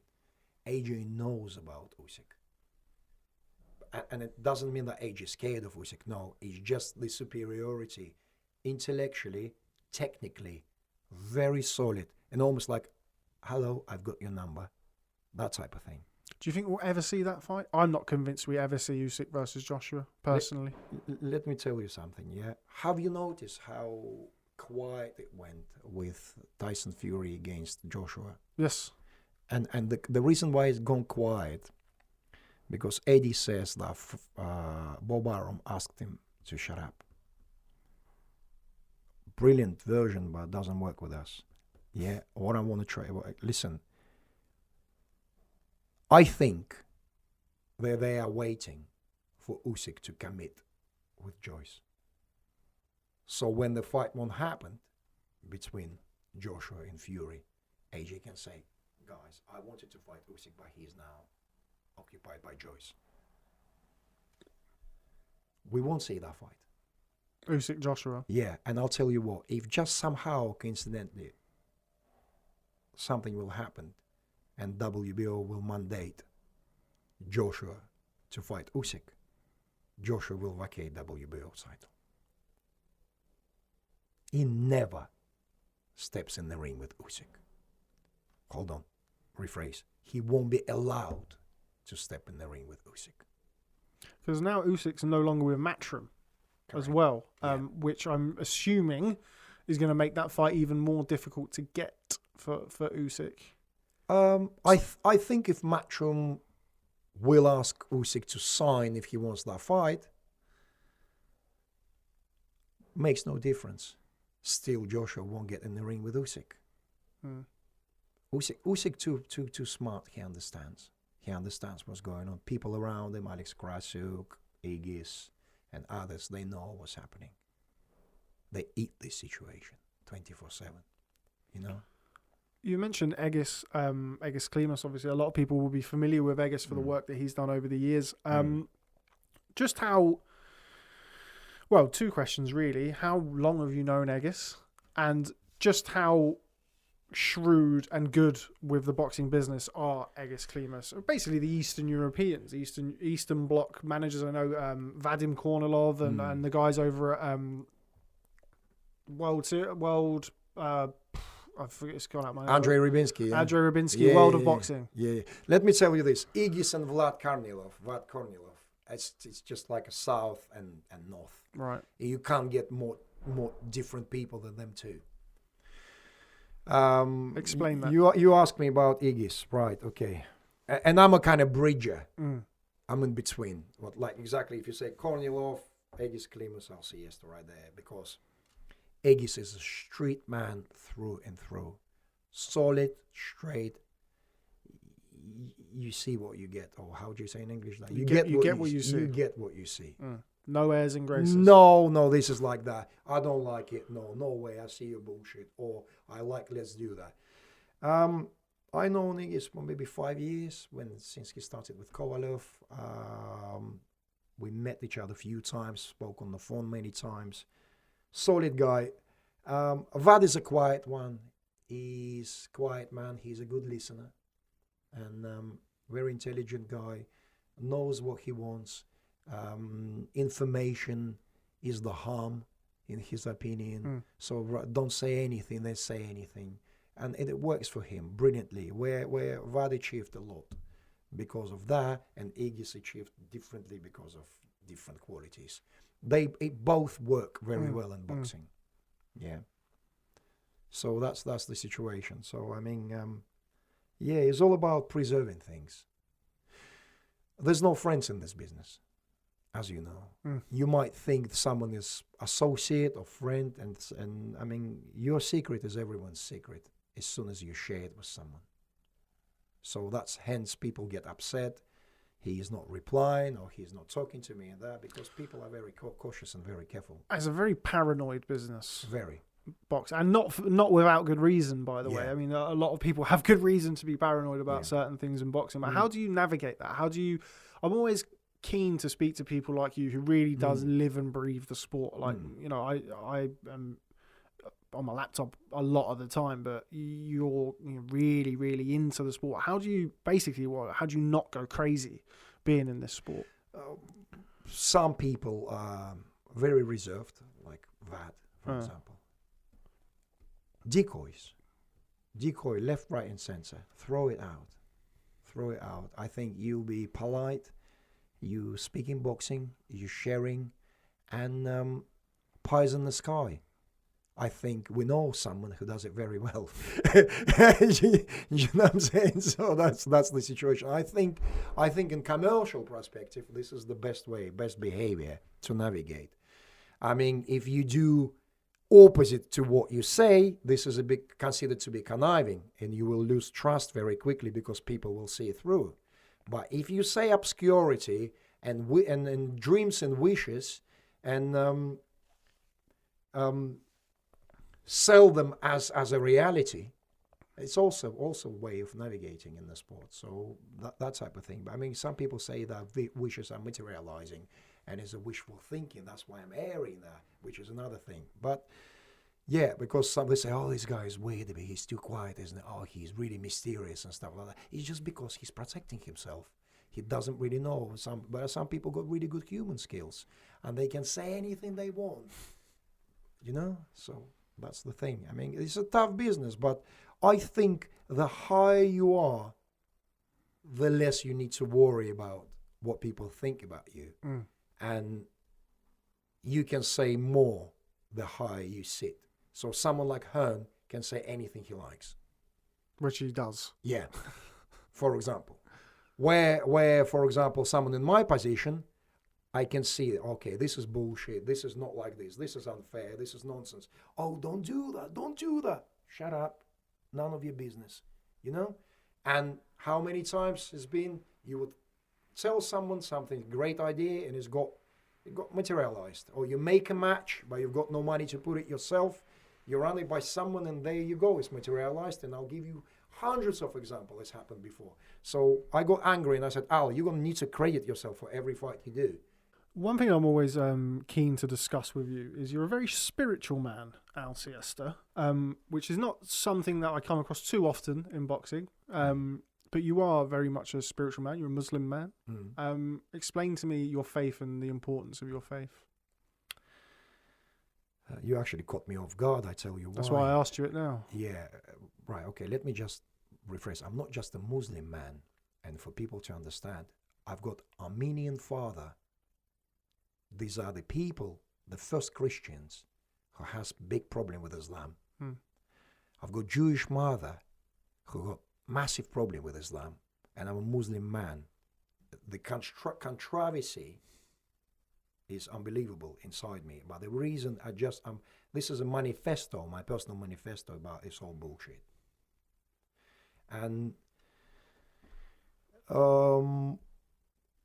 AJ knows about Usyk. And it doesn't mean that AJ is scared of Usyk. No, it's just the superiority. Intellectually, technically, very solid. And almost like, hello, I've got your number. That type of thing. Do you think we'll ever see that fight? I'm not convinced we ever see Usyk versus Joshua, personally. Let me tell you something, yeah? Have you noticed how quiet it went with Tyson Fury against Joshua? Yes. And the reason why it's gone quiet, because Eddie says that Bob Arum asked him to shut up. Brilliant version, but doesn't work with us. Yeah, what I want to try, listen, I think that they are waiting for Usyk to commit with Joyce. So when the fight won't happen between Joshua and Fury, AJ can say, guys, I wanted to fight Usyk, but he's now occupied by Joyce. We won't see that fight. Usyk Joshua. Yeah, and I'll tell you what, if just somehow, coincidentally, something will happen and WBO will mandate Joshua to fight Usyk, Joshua will vacate WBO title. He never steps in the ring with Usyk. Hold on, rephrase. He won't be allowed to step in the ring with Usyk. Because now Usyk's no longer with Matchroom as well, which I'm assuming is going to make that fight even more difficult to get for Usyk. I think if Matchroom will ask Usyk to sign if he wants that fight, makes no difference. Still, Joshua won't get in the ring with Usyk. Usyk too smart. He understands. He understands what's going on. People around him, Alex Krasuk, Igis, and others, they know what's happening. They eat this situation 24/7. You know. You mentioned Egis Klimas. Obviously, a lot of people will be familiar with Egis for the work that he's done over the years. Just how... Well, two questions, really. How long have you known Egis? And just how shrewd and good with the boxing business are Egis Klimas? Basically, the Eastern Europeans, Eastern Bloc managers. I know Vadim Kornilov and the guys over at World... I forget, it's gone out my Andrei Rybinski. Yeah. Andrei Rybinski, World of Boxing. Yeah. Let me tell you this. Igis and Vlad Kornilov, it's just like a south and north. Right. You can't get more different people than them two. Explain that. You asked me about Igis, right? Okay. And I'm a kind of bridger. I'm in between. Like exactly if you say Kornilov, Egis Klimas, Alciester right there, because Egis is a street man through and through. Solid, straight. You see what you get. Or how do you say in English? Like you get what you see. You get what you see. No airs and graces. No, this is like that. I don't like it. No way. I see your bullshit. Or I like, let's do that. I know Igis for maybe 5 years since he started with Kovalov. We met each other a few times, spoke on the phone many times. Solid guy. Vad is a quiet one. He's a quiet man. He's a good listener. And very intelligent guy. Knows what he wants. Information is the harm, in his opinion. So don't say anything, then say anything. And it works for him brilliantly. Where Vad achieved a lot because of that, and Igis achieved differently because of different qualities. They both work very well in boxing. Yeah. So that's the situation. So I mean, it's all about preserving things. There's no friends in this business, as you know. You might think someone is associate or friend, and I mean, your secret is everyone's secret as soon as you share it with someone. So that's hence people get upset. he is not replying or he's not talking to me and that, because people are very cautious and very careful. It's a very paranoid business. Very. Box, and not without good reason, by the way. Yeah. I mean, a lot of people have good reason to be paranoid about certain things in boxing, but how do you navigate that? I'm always keen to speak to people like you who really does live and breathe the sport. Like, you know, I am on my laptop a lot of the time, but you're really, really into the sport. How do you not go crazy being in this sport? Some people are very reserved, like that, for example. Decoy left, right, and center. Throw it out. I think you be polite, you speaking boxing, you sharing, and pies in the sky. I think we know someone who does it very well. You know what I'm saying? So that's the situation. I think in commercial perspective, this is the best behavior to navigate. I mean, if you do opposite to what you say, this is considered to be conniving, and you will lose trust very quickly because people will see it through. But if you say obscurity and dreams and wishes and sell them as a reality, it's also a way of navigating in the sport. So that type of thing. But I mean, some people say that wishes are materializing and it's a wishful thinking. That's why I'm airing that, which is another thing. But yeah, because some they say, oh, this guy is weird, but he's too quiet, isn't it? Oh, he's really mysterious and stuff like that. It's just because he's protecting himself. He doesn't really know. But some people got really good human skills, and they can say anything they want. You know? So that's the thing. I mean, it's a tough business, but I think the higher you are, the less you need to worry about what people think about you. And you can say more the higher you sit. So someone like Hearn can say anything he likes. Which he does. Yeah. For example. Where, for example, someone in my position, I can see, okay, this is bullshit. This is not like this. This is unfair. This is nonsense. Oh, don't do that. Don't do that. Shut up. None of your business. You know? And how many times it's been you would tell someone something, great idea, and it got materialized. Or you make a match, but you've got no money to put it yourself. You run it by someone, and there you go. It's materialized, and I'll give you hundreds of examples. It's happened before. So I got angry, and I said, Al, you're going to need to credit yourself for every fight you do. One thing I'm always keen to discuss with you is you're a very spiritual man, Alciester, which is not something that I come across too often in boxing. But you are very much a spiritual man. You're a Muslim man. Explain to me your faith and the importance of your faith. You actually caught me off guard, I tell you why. That's why I asked you it now. Yeah, right, okay, let me just rephrase. I'm not just a Muslim man, and for people to understand, I've got Armenian father. These are the people, the first Christians, who has big problem with Islam. I've got Jewish mother, who got massive problem with Islam, and I'm a Muslim man. The controversy is unbelievable inside me. But the reason this is a manifesto, my personal manifesto about it's all bullshit. And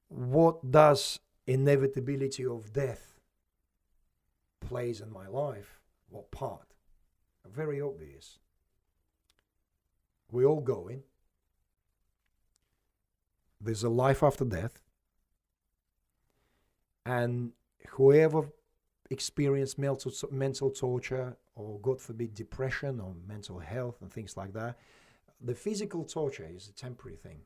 what does inevitability of death plays in my life? What part? Very obvious. We all going. There's a life after death. And whoever experienced mental torture or, God forbid, depression or mental health and things like that, the physical torture is a temporary thing.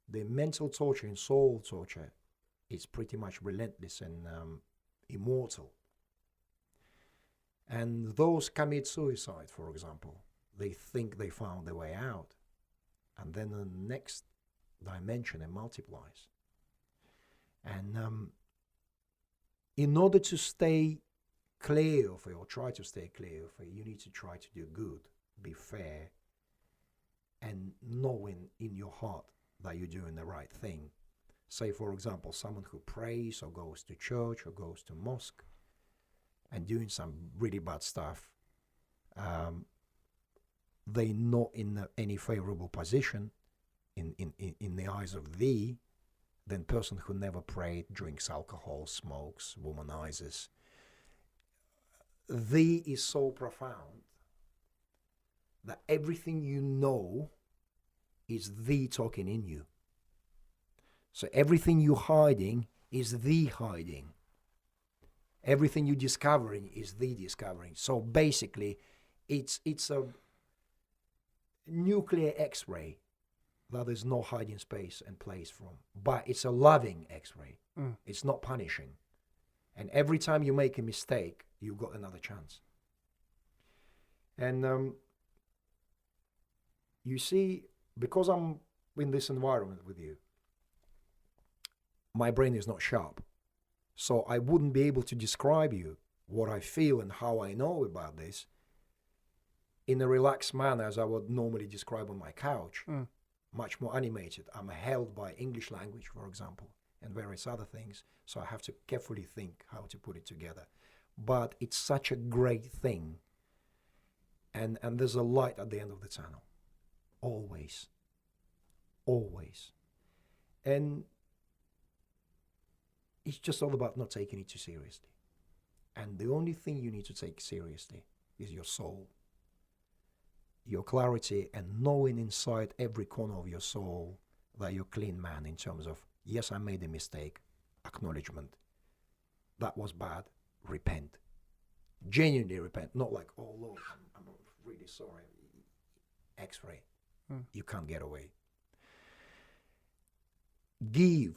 The mental torture and soul torture is pretty much relentless and immortal. And those commit suicide, for example, they think they found their way out. And then the next dimension, it multiplies. And in order to stay clear of it, or try to stay clear of it, you need to try to do good, be fair, and knowing in your heart that you're doing the right thing. Say, for example, someone who prays or goes to church or goes to mosque and doing some really bad stuff, they're not in any favorable position in the eyes of thee than person who never prayed, drinks alcohol, smokes, womanizes. Thee is so profound that everything you know is thee talking in you. So everything you're hiding is thee hiding. Everything you're discovering is thee discovering. So basically, it's a nuclear X-ray that there's no hiding space and place from. But it's a loving X-ray. It's not punishing. And every time you make a mistake, you've got another chance. And you see, because I'm in this environment with you, my brain is not sharp. So I wouldn't be able to describe you what I feel and how I know about this in a relaxed manner as I would normally describe on my couch. Much more animated. I'm held by English language, for example, and various other things. So I have to carefully think how to put it together. But it's such a great thing. And there's a light at the end of the tunnel. Always. Always. And it's just all about not taking it too seriously. And the only thing you need to take seriously is your soul, your clarity, and knowing inside every corner of your soul that you're a clean man in terms of, yes, I made a mistake, acknowledgement. That was bad, repent. Genuinely repent, not like, oh Lord, I'm really sorry. X-ray. You can't get away. Give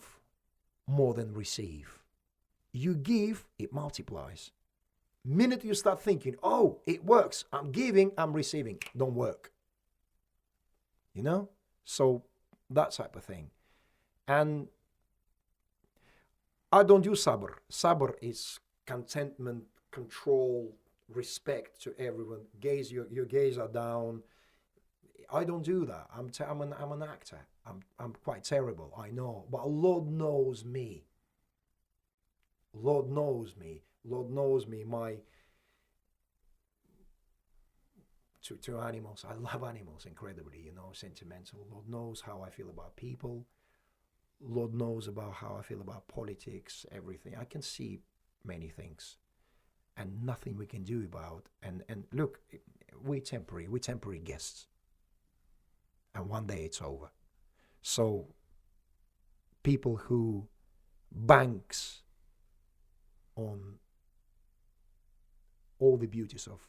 more than receive. You give, it multiplies. Minute you start thinking, oh, it works, I'm giving, I'm receiving, don't work. You know? So that type of thing. And I don't do sabr. Sabr is contentment, control, respect to everyone. Gaze, your gaze are down. I don't do that. I'm an actor. I'm quite terrible, I know. But Lord knows me. Lord knows me. Lord knows me. To animals. I love animals incredibly, you know, sentimental. Lord knows how I feel about people. Lord knows about how I feel about politics, everything. I can see many things. And nothing we can do about. And look, we're temporary guests. And one day it's over. So people who banks on all the beauties of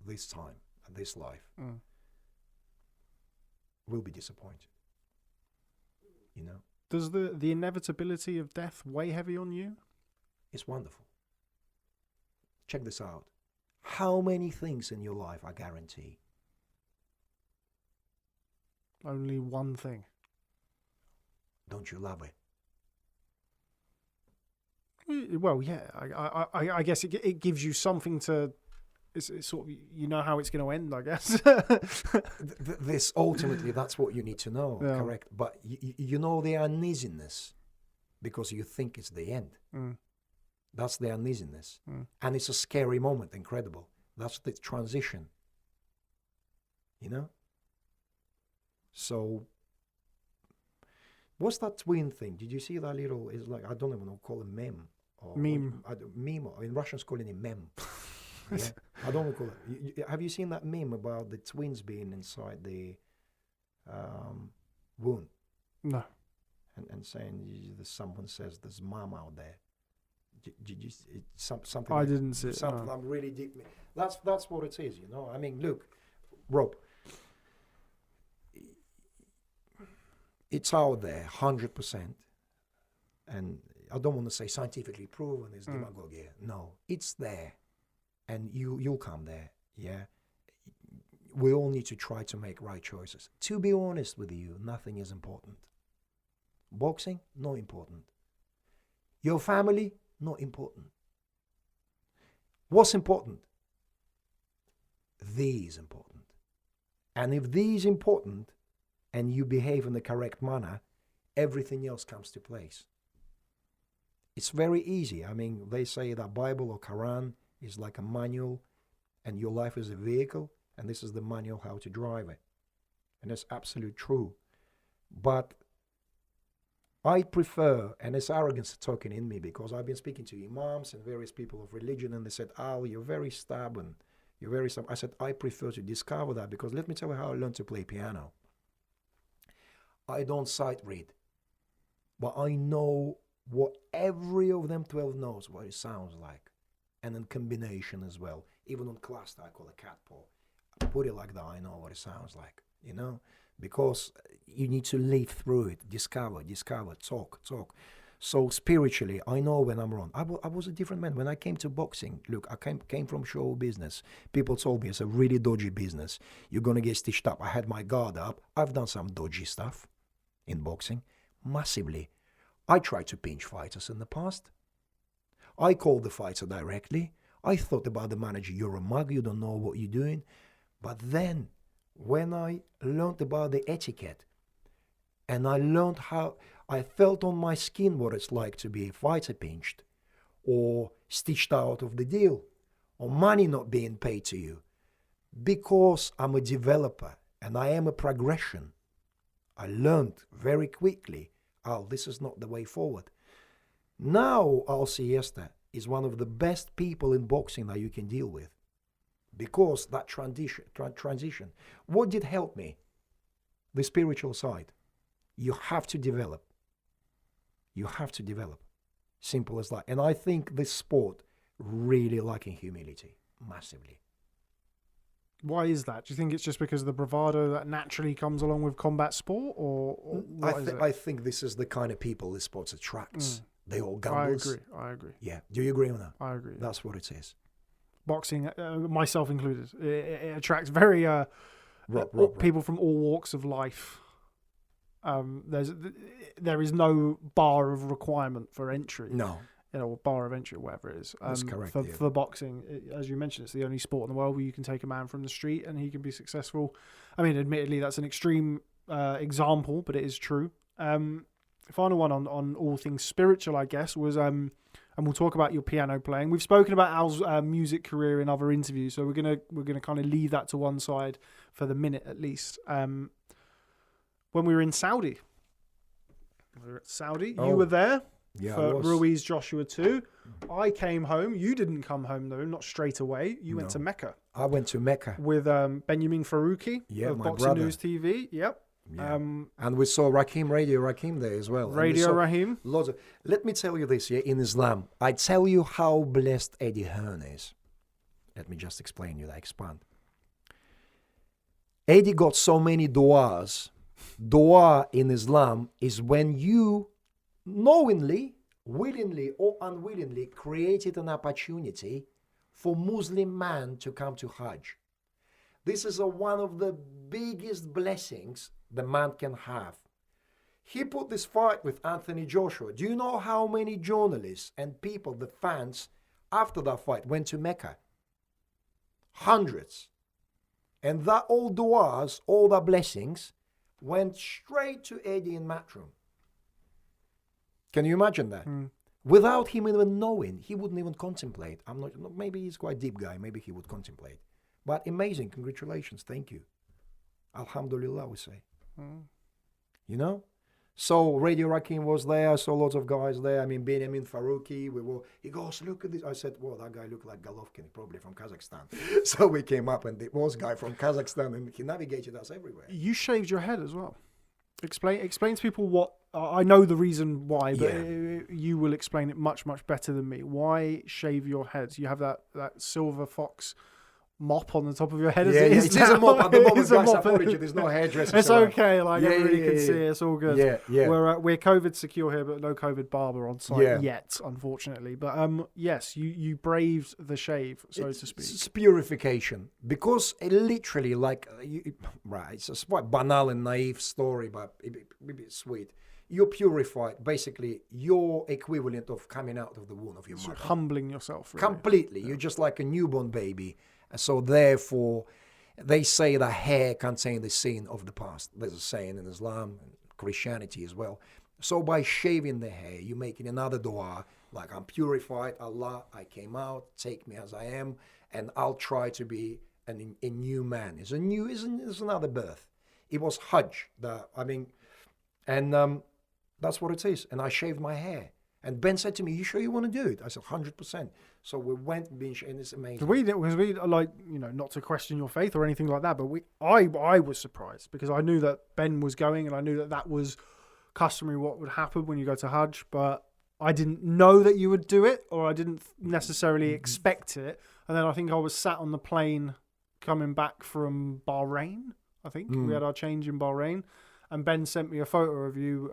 this time and this life will be disappointed. You know? Does the inevitability of death weigh heavy on you? It's wonderful. Check this out. How many things in your life I guarantee? Only one thing. Don't you love it? Well, yeah. I guess it gives you something to. It's sort of, you know how it's going to end, I guess. This ultimately, that's what you need to know, yeah. Correct? But you know the uneasiness because you think it's the end. That's the uneasiness, and it's a scary moment. Incredible. That's the transition. You know. So, what's that twin thing? Did you see that little? It's like, I don't even know, call it meme. Or meme. Meme. In Russians, calling it meme. Yeah? I don't know call it. Have you seen that meme about the twins being inside the womb? No. And saying, someone says there's mom out there. Did you something? I didn't see it. Something no. I'm really deep. That's what it is, you know. I mean, look, Rob. It's out there, 100%. And I don't want to say scientifically proven, it's demagogia. No, it's there. And you'll come there, yeah? We all need to try to make right choices. To be honest with you, nothing is important. Boxing, not important. Your family, not important. What's important? These important. And if these important, and you behave in the correct manner, everything else comes to place. It's very easy. I mean, they say that Bible or Quran is like a manual, and your life is a vehicle, and this is the manual how to drive it. And that's absolutely true. But I prefer, and it's arrogance talking in me, because I've been speaking to imams and various people of religion, and they said, Al, you're very stubborn. You're very stubborn. I said, I prefer to discover that, because let me tell you how I learned to play piano. I don't sight read, but I know what every of them 12 knows, what it sounds like. And in combination as well. Even on cluster, I call it cat paw. I put it like that, I know what it sounds like, you know? Because you need to live through it, discover, talk. So spiritually, I know when I'm wrong. I was a different man. When I came to boxing, look, I came from show business. People told me it's a really dodgy business. You're going to get stitched up. I had my guard up. I've done some dodgy stuff in boxing, massively. I tried to pinch fighters in the past. I called the fighter directly. I thought about the manager, you're a mug, you don't know what you're doing. But then, when I learned about the etiquette, and I learned how I felt on my skin what it's like to be fighter pinched, or stitched out of the deal, or money not being paid to you, because I'm a developer and I am a progression, I learned very quickly, oh, this is not the way forward. Now, Alciester is one of the best people in boxing that you can deal with. Because that transition. What did help me? The spiritual side. You have to develop. You have to develop. Simple as that. And I think this sport really lacking humility. Massively. Why is that? Do you think it's just because of the bravado that naturally comes along with combat sport? Or what is it? I think this is the kind of people this sport attracts. They all gamblers. I agree. Yeah. Do you agree on that? I agree. That's what it is. Boxing, myself included, it attracts very people from all walks of life. There is no bar of requirement for entry. No. Or bar of entry, whatever it is. That's correct. For boxing, as you mentioned, it's the only sport in the world where you can take a man from the street and he can be successful. I mean, admittedly, that's an extreme example, but it is true. Final one on all things spiritual, I guess, was and we'll talk about your piano playing. We've spoken about Al's music career in other interviews, so we're gonna kind of leave that to one side for the minute at least. When we were in Saudi, you were there for Ruiz Joshua 2. I came home. You didn't come home though, not straight away. You went to Mecca. I went to Mecca with Benjamin Farouki of my Boxing brother. News TV. Yep. Yeah. And we saw Radio Rakim there as well. Radio Rahim. Lots of. Let me tell you this, in Islam, I tell you how blessed Eddie Hearn is. Let me just explain you that, expand. Eddie got so many du'as. Dua in Islam is when you knowingly, willingly or unwillingly created an opportunity for Muslim man to come to Hajj. This is one of the biggest blessings the man can have. He put this fight with Anthony Joshua. Do you know how many journalists and people, the fans, after that fight went to Mecca? Hundreds. And that all du'as, all the blessings, went straight to Eddie in Matchroom. Can you imagine that? Without him even knowing, he wouldn't even contemplate. Maybe he's quite a deep guy. Maybe he would contemplate. But amazing. Congratulations. Thank you. Alhamdulillah, we say. You know? So Radio Rakim was there. I saw lots of guys there. I mean, Benjamin Farouki. He goes, look at this. I said, well, that guy looked like Golovkin, probably from Kazakhstan. So we came up and there was a guy from Kazakhstan and he navigated us everywhere. You shaved your head as well. Explain to people what, I know the reason why, but you will explain it much, much better than me. Why shave your head? You have that silver fox mop on the top of your head. It is a mop at the moment, guys. I apologize. There's no hairdresser. It's okay. Like everybody can see. It's all good. Yeah. We're COVID secure here, but no COVID barber on site yet, unfortunately. But yes, you braved the shave, to speak. It's purification, because it literally, it's a quite banal and naive story, but maybe it's sweet. You're purified. Basically, you're equivalent of coming out of the womb of your mother. Humbling yourself. Really. Completely. You're just like a newborn baby. So therefore, they say that hair contains the sin of the past. There's a saying in Islam and Christianity as well. So by shaving the hair, you're making another dua, like I'm purified, Allah, I came out, take me as I am, and I'll try to be a new man. It's another birth. It was Hajj. And that's what it is. And I shaved my hair. And Ben said to me, "You sure you want to do it?" I said, 100%. So we went and it's amazing. Because we like, not to question your faith or anything like that, but I was surprised because I knew that Ben was going and I knew that was customary what would happen when you go to Hajj, but I didn't know that you would do it, or I didn't necessarily expect it. And then I think I was sat on the plane coming back from Bahrain. I think we had our change in Bahrain, and Ben sent me a photo of you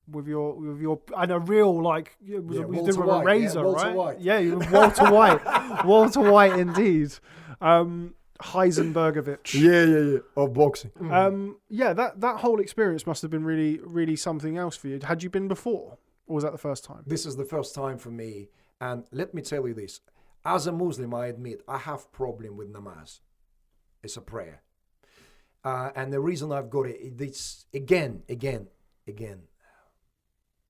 with your and a real it was with a razor, right? White. Yeah, you were Walter White, Walter White indeed. Heisenbergovich. Yeah. Of boxing. That whole experience must have been really, really something else for you. Had you been before, or was that the first time? This is the first time for me, and let me tell you this: as a Muslim, I admit I have problem with namaz. It's a prayer, and the reason I've got it's again.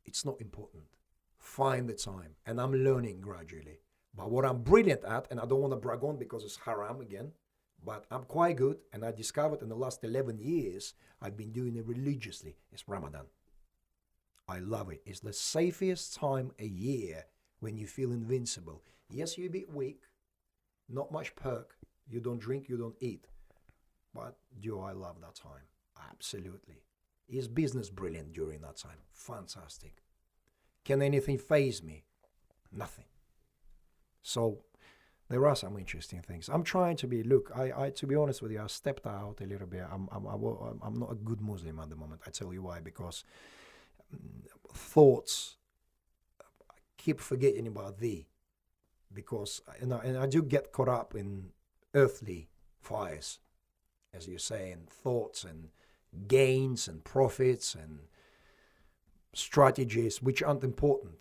It's not important. Find the time. And I'm learning gradually. But what I'm brilliant at, and I don't want to brag on because it's haram again, but I'm quite good. And I discovered in the last 11 years, I've been doing it religiously. It's Ramadan. I love it. It's the safest time a year when you feel invincible. Yes, you're a bit weak. Not much perk. You don't drink, you don't eat. But I love that time. Absolutely. Is business brilliant during that time? Fantastic. Can anything faze me? Nothing. So there are some interesting things. I'm trying to be. Look, I to be honest with you, I stepped out a little bit. I'm not a good Muslim at the moment. I tell you why. Because thoughts. I keep forgetting about thee. Because and I do get caught up in earthly fires, as you say, and thoughts and gains and profits and strategies which aren't important,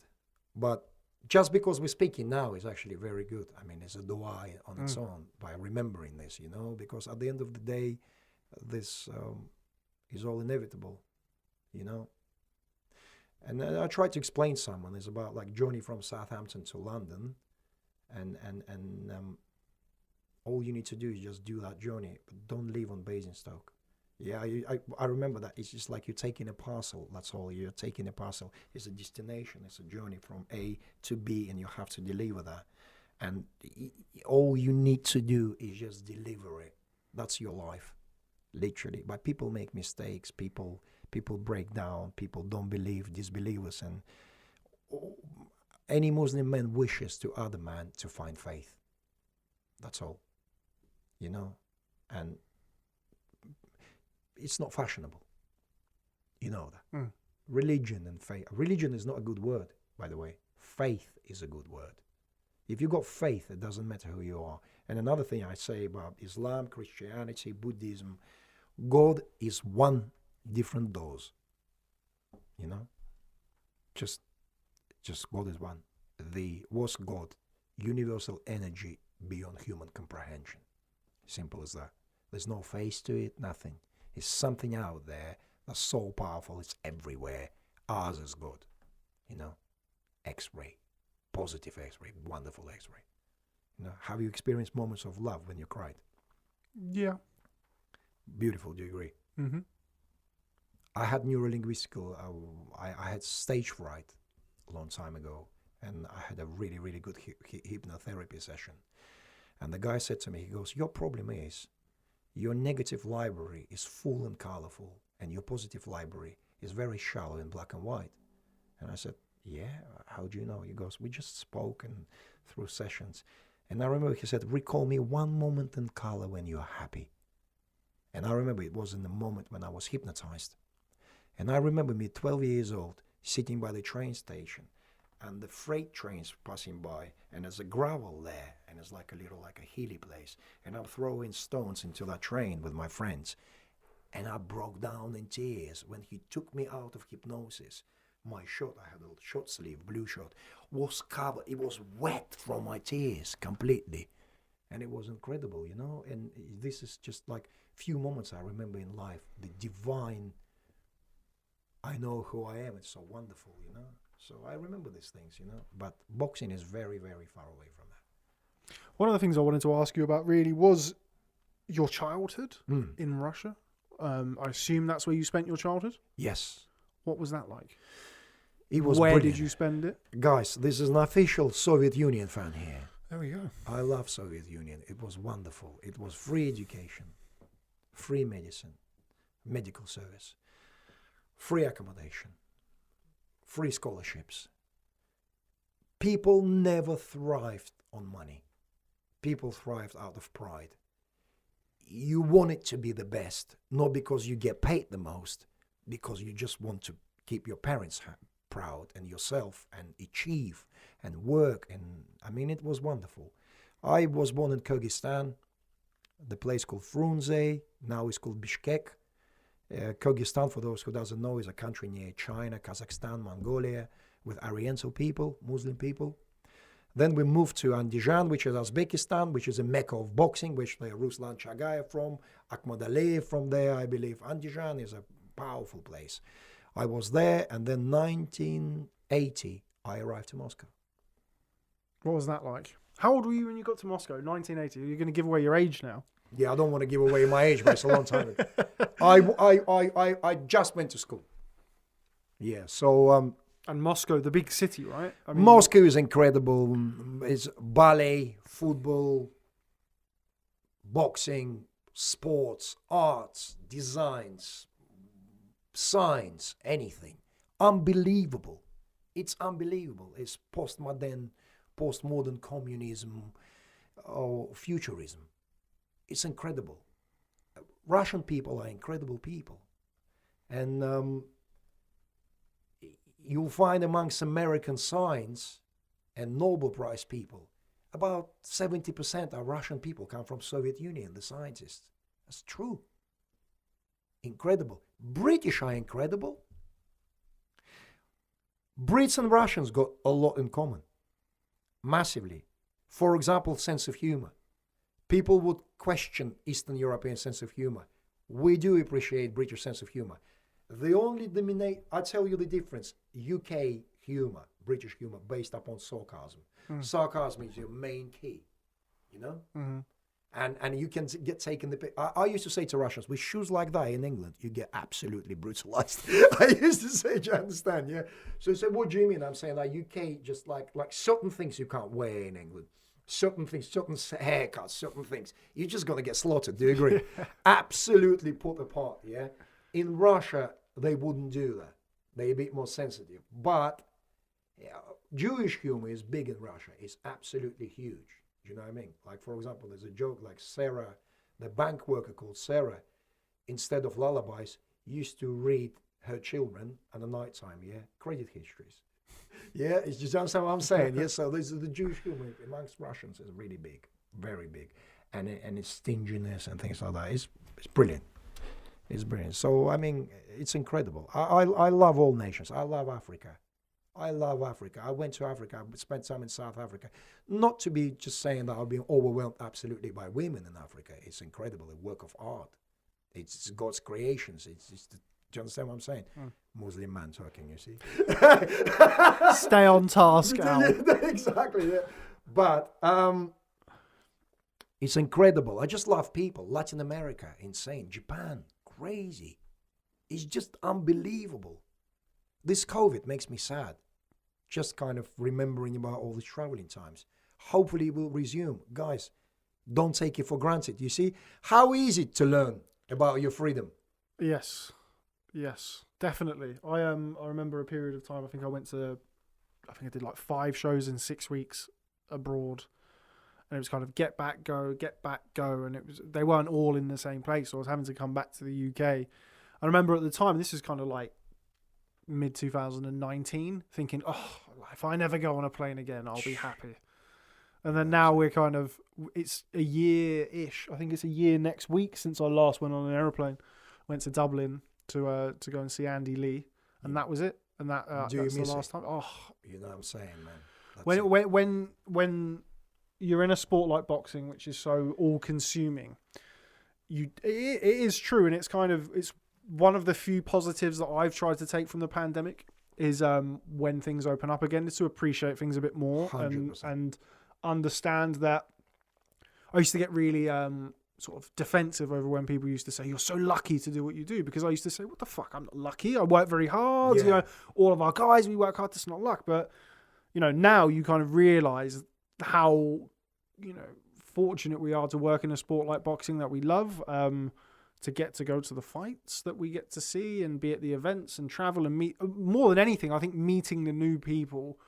but just because we're speaking now is actually very good. I mean, it's a dua on its own by remembering this, because at the end of the day, this is all inevitable, And I try to explain someone. It's about like journey from Southampton to London, and all you need to do is just do that journey, but don't leave on Basingstoke. Yeah, I remember that. It's just like you're taking a parcel. That's all. You're taking a parcel. It's a destination. It's a journey from A to B, and you have to deliver that. And all you need to do is just deliver it. That's your life, literally. But people make mistakes. People break down. People don't believe, disbelievers. And any Muslim man wishes to other man to find faith. That's all. And it's not fashionable. You know that. Religion and faith. Religion is not a good word, by the way. Faith is a good word. If you got faith, it doesn't matter who you are. And another thing I say about Islam, Christianity, Buddhism, God is one different doors. Just God is one. What's God? Universal energy beyond human comprehension. Simple as that. There's no face to it, nothing. It's something out there that's so powerful, it's everywhere. Ours is God. X-ray, positive X-ray, wonderful X-ray. Have you experienced moments of love when you cried? Yeah. Beautiful, do you agree? Mm-hmm. I had neurolinguistical, I had stage fright a long time ago, and I had a really, really good hypnotherapy session. And the guy said to me, he goes, your problem is your negative library is full and colorful, and your positive library is very shallow in black and white. And I said, yeah, how do you know? He goes, we just spoke and through sessions. And I remember he said, recall me one moment in color when you're happy. And I remember it was in the moment when I was hypnotized. And I remember me 12 years old, sitting by the train station, and the freight trains passing by, and there's a gravel there, and it's like a hilly place, and I'm throwing stones into that train with my friends, and I broke down in tears when he took me out of hypnosis. My shirt, I had a short sleeve, blue shirt, was covered, it was wet from my tears completely, and it was incredible, and this is just like few moments I remember in life, the divine, I know who I am, it's so wonderful, So I remember these things, But boxing is very, very far away from that. One of the things I wanted to ask you about really was your childhood in Russia. I assume that's where you spent your childhood? Yes. What was that like? It was Where brilliant. did you spend it? Guys, this is an official Soviet Union fan here. There we go. I love Soviet Union. It was wonderful. It was free education, free medicine, medical service, free accommodation, free scholarships. People never thrived on money. People thrived out of pride. You want it to be the best, not because you get paid the most, because you just want to keep your parents proud and yourself and achieve and work. And I mean, it was wonderful. I was born in Kyrgyzstan, the place called Frunze, now it's called Bishkek. Kyrgyzstan, for those who doesn't know, is a country near China, Kazakhstan, Mongolia, with Oriental people, Muslim people. Then we moved to Andijan, which is Uzbekistan, which is a Mecca of boxing, which Ruslan Chagayev from, Akhmad Aliyev from there, I believe. Andijan is a powerful place. I was there, and then 1980, I arrived to Moscow. What was that like? How old were you when you got to Moscow? 1980. You're going to give away your age now. Yeah, I don't want to give away my age, but it's a long time ago. I just went to school. Yeah, so... and Moscow, the big city, right? I mean, Moscow is incredible. It's ballet, football, boxing, sports, arts, designs, science, anything. Unbelievable. It's unbelievable. It's postmodern communism or futurism. It's incredible. Russian people are incredible people. And you'll find amongst American science and Nobel Prize people, about 70% of Russian people come from Soviet Union, the scientists. That's true. Incredible. British are incredible. Brits and Russians got a lot in common. Massively. For example, sense of humor. People would question Eastern European sense of humor. We do appreciate British sense of humor. They only dominate, I tell you the difference, UK humor, British humor, based upon sarcasm. Sarcasm is your main key, you know? And you can get taken the... I used to say to Russians, with shoes like that in England, you get absolutely brutalized. I used to say, do you understand? Yeah. So he said, what do you mean? I'm saying like UK, just like certain things you can't wear in England. Certain things, certain haircuts, certain things. You're just going to get slaughtered, do you agree? Absolutely put apart, yeah? In Russia, they wouldn't do that. They're a bit more sensitive. But yeah, Jewish humor is big in Russia. It's absolutely huge. Do you know what I mean? Like, for example, there's a joke like Sarah, the bank worker called Sarah, instead of lullabies, used to read her children at the night time, yeah? Credit histories. Yeah, it's just understand what I'm saying. Yeah, so this is the Jewish humor amongst Russians is really big, very big. And its stinginess and things like that is brilliant. It's brilliant. So, I mean, it's incredible. I love all nations. I love Africa. I love Africa. I went to Africa. I spent time in South Africa. Not to be just saying that I've been overwhelmed absolutely by women in Africa. It's incredible. A work of art. It's God's creations. Do you understand what I'm saying? Muslim man talking, you see. Stay on task, Al. Exactly, yeah. But it's incredible. I just love people. Latin America, insane. Japan, crazy. It's just unbelievable. This COVID makes me sad. Just kind of remembering about all the traveling times. Hopefully it will resume. Guys, don't take it for granted. You see how easy to learn about your freedom. Yes, definitely. I remember a period of time. I think I did like 5 shows in 6 weeks abroad, and it was kind of get back, go, and they weren't all in the same place. So I was having to come back to the UK. I remember at the time, this is kind of like mid 2019, thinking, if I never go on a plane again, I'll be happy. And then now it's a year-ish. I think it's a year next week since I last went on an aeroplane. Went to Dublin to go and see Andy Lee, and that was it. And that's the last time. Oh, you know what I'm saying, man. When you're in a sport like boxing, which is so all-consuming, it is true, and it's one of the few positives that I've tried to take from the pandemic is when things open up again, is to appreciate things a bit more and understand that. I used to get really sort of defensive over when people used to say, you're so lucky to do what you do, because I used to say, what the fuck, I'm not lucky. I work very hard. Yeah. You know, all of our guys, we work hard. That's not luck. But, you know, now you kind of realize how, you know, fortunate we are to work in a sport like boxing that we love, to get to go to the fights that we get to see and be at the events and travel and meet. More than anything, I think meeting the new people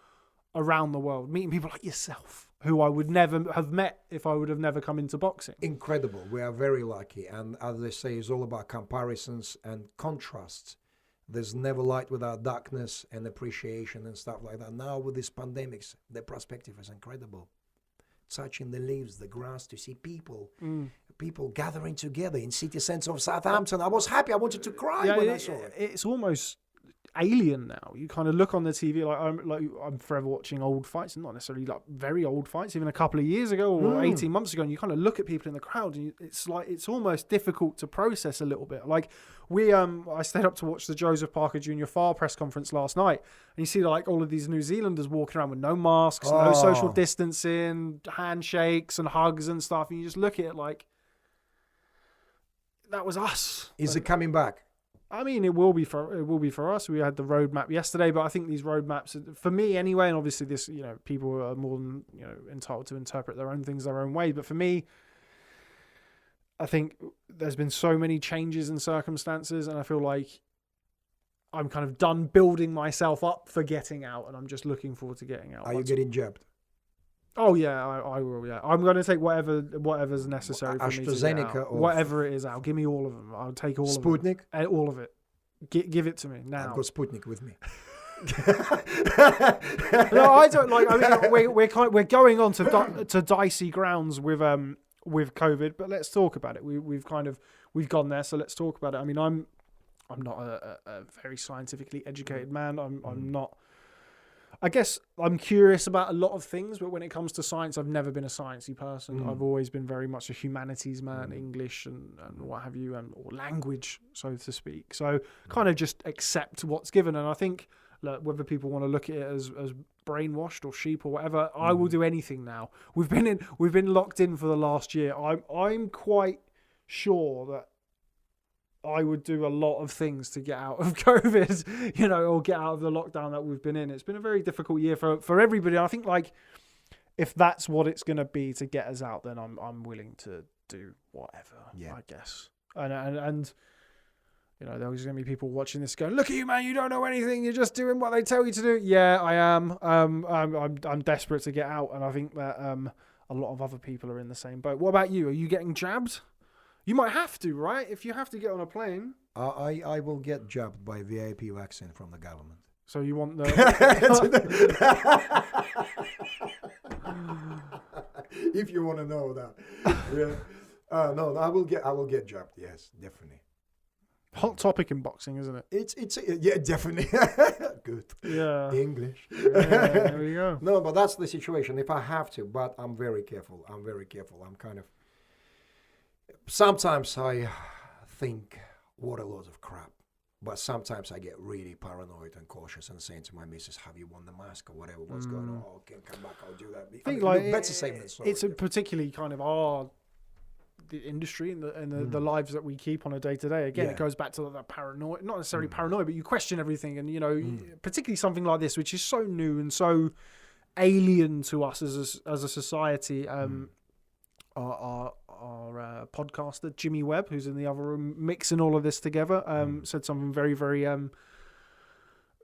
around the world, meeting people like yourself, who I would never have met if I would have never come into boxing. Incredible. We are very lucky. And as they say, it's all about comparisons and contrasts. There's never light without darkness, and appreciation and stuff like that. Now with these pandemics, the perspective is incredible. Touching the leaves, the grass, to see people gathering together in city centre of Southampton. I was happy. I wanted to cry when I saw it. It's almost alien now. You kind of look on the TV, I'm forever watching old fights, not necessarily like very old fights, even a couple of years ago or 18 months ago, and you kind of look at people in the crowd, and it's like it's almost difficult to process a little bit. Like I stayed up to watch the Joseph Parker Jr. FAR press conference last night, and you see like all of these New Zealanders walking around with no masks, no social distancing, handshakes and hugs and stuff, and you just look at it like, that was us. Is it coming back? I mean, it will be for us. We had the roadmap yesterday, but I think these roadmaps, for me anyway, and obviously this, you know, people are more than, you know, entitled to interpret their own things their own way. But for me, I think there's been so many changes in circumstances, and I feel like I'm kind of done building myself up for getting out, and I'm just looking forward to getting out. Are you getting jabbed? Oh yeah, I will. Yeah, I'm going to take whatever's necessary for me to get out. AstraZeneca or whatever it is out. Give me all of them. I'll take all Sputnik? of them. All of it. Give it to me now. I've got Sputnik with me. No, I don't like. I mean, we're going on to dicey grounds with COVID, but let's talk about it. We've gone there, so let's talk about it. I mean, I'm not a very scientifically educated man. I'm not. I guess I'm curious about a lot of things, but when it comes to science, I've never been a sciencey person. I've always been very much a humanities man, English and what have you, or language, so to speak. So kind of just accept what's given. And I think whether people want to look at it as brainwashed or sheep or whatever, I will do anything now. We've been locked in for the last year. I'm quite sure that I would do a lot of things to get out of COVID, you know, or get out of the lockdown that we've been in. It's been a very difficult year for everybody. I think, like, if that's what it's going to be to get us out, then I'm willing to do whatever, I guess. And you know, there's going to be people watching this going, look at you, man, you don't know anything. You're just doing what they tell you to do. Yeah, I am. I'm desperate to get out. And I think that a lot of other people are in the same boat. What about you? Are you getting jabbed? You might have to, right? If you have to get on a plane. I will get jabbed by VIP vaccine from the government. So you want the... If you want to know that. Yeah. No, I will get jabbed. Yes, definitely. Hot topic in boxing, isn't it? It's yeah, definitely. Good. Yeah. English. Yeah, there we go. No, but that's the situation. If I have to, but I'm very careful. I'm kind of... Sometimes I think, what a load of crap. But sometimes I get really paranoid and cautious and saying to my missus, have you won the mask or whatever, what's going on? Oh, okay, come back, I'll do that. I think like better safe than sorry. It's a particularly kind of the industry and the lives that we keep on a day to day. Again, it goes back to that paranoia, not necessarily paranoia, but you question everything. And, you know, particularly something like this, which is so new and so alien to us as a society. Our podcaster Jimmy Webb, who's in the other room mixing all of this together, said something very, very,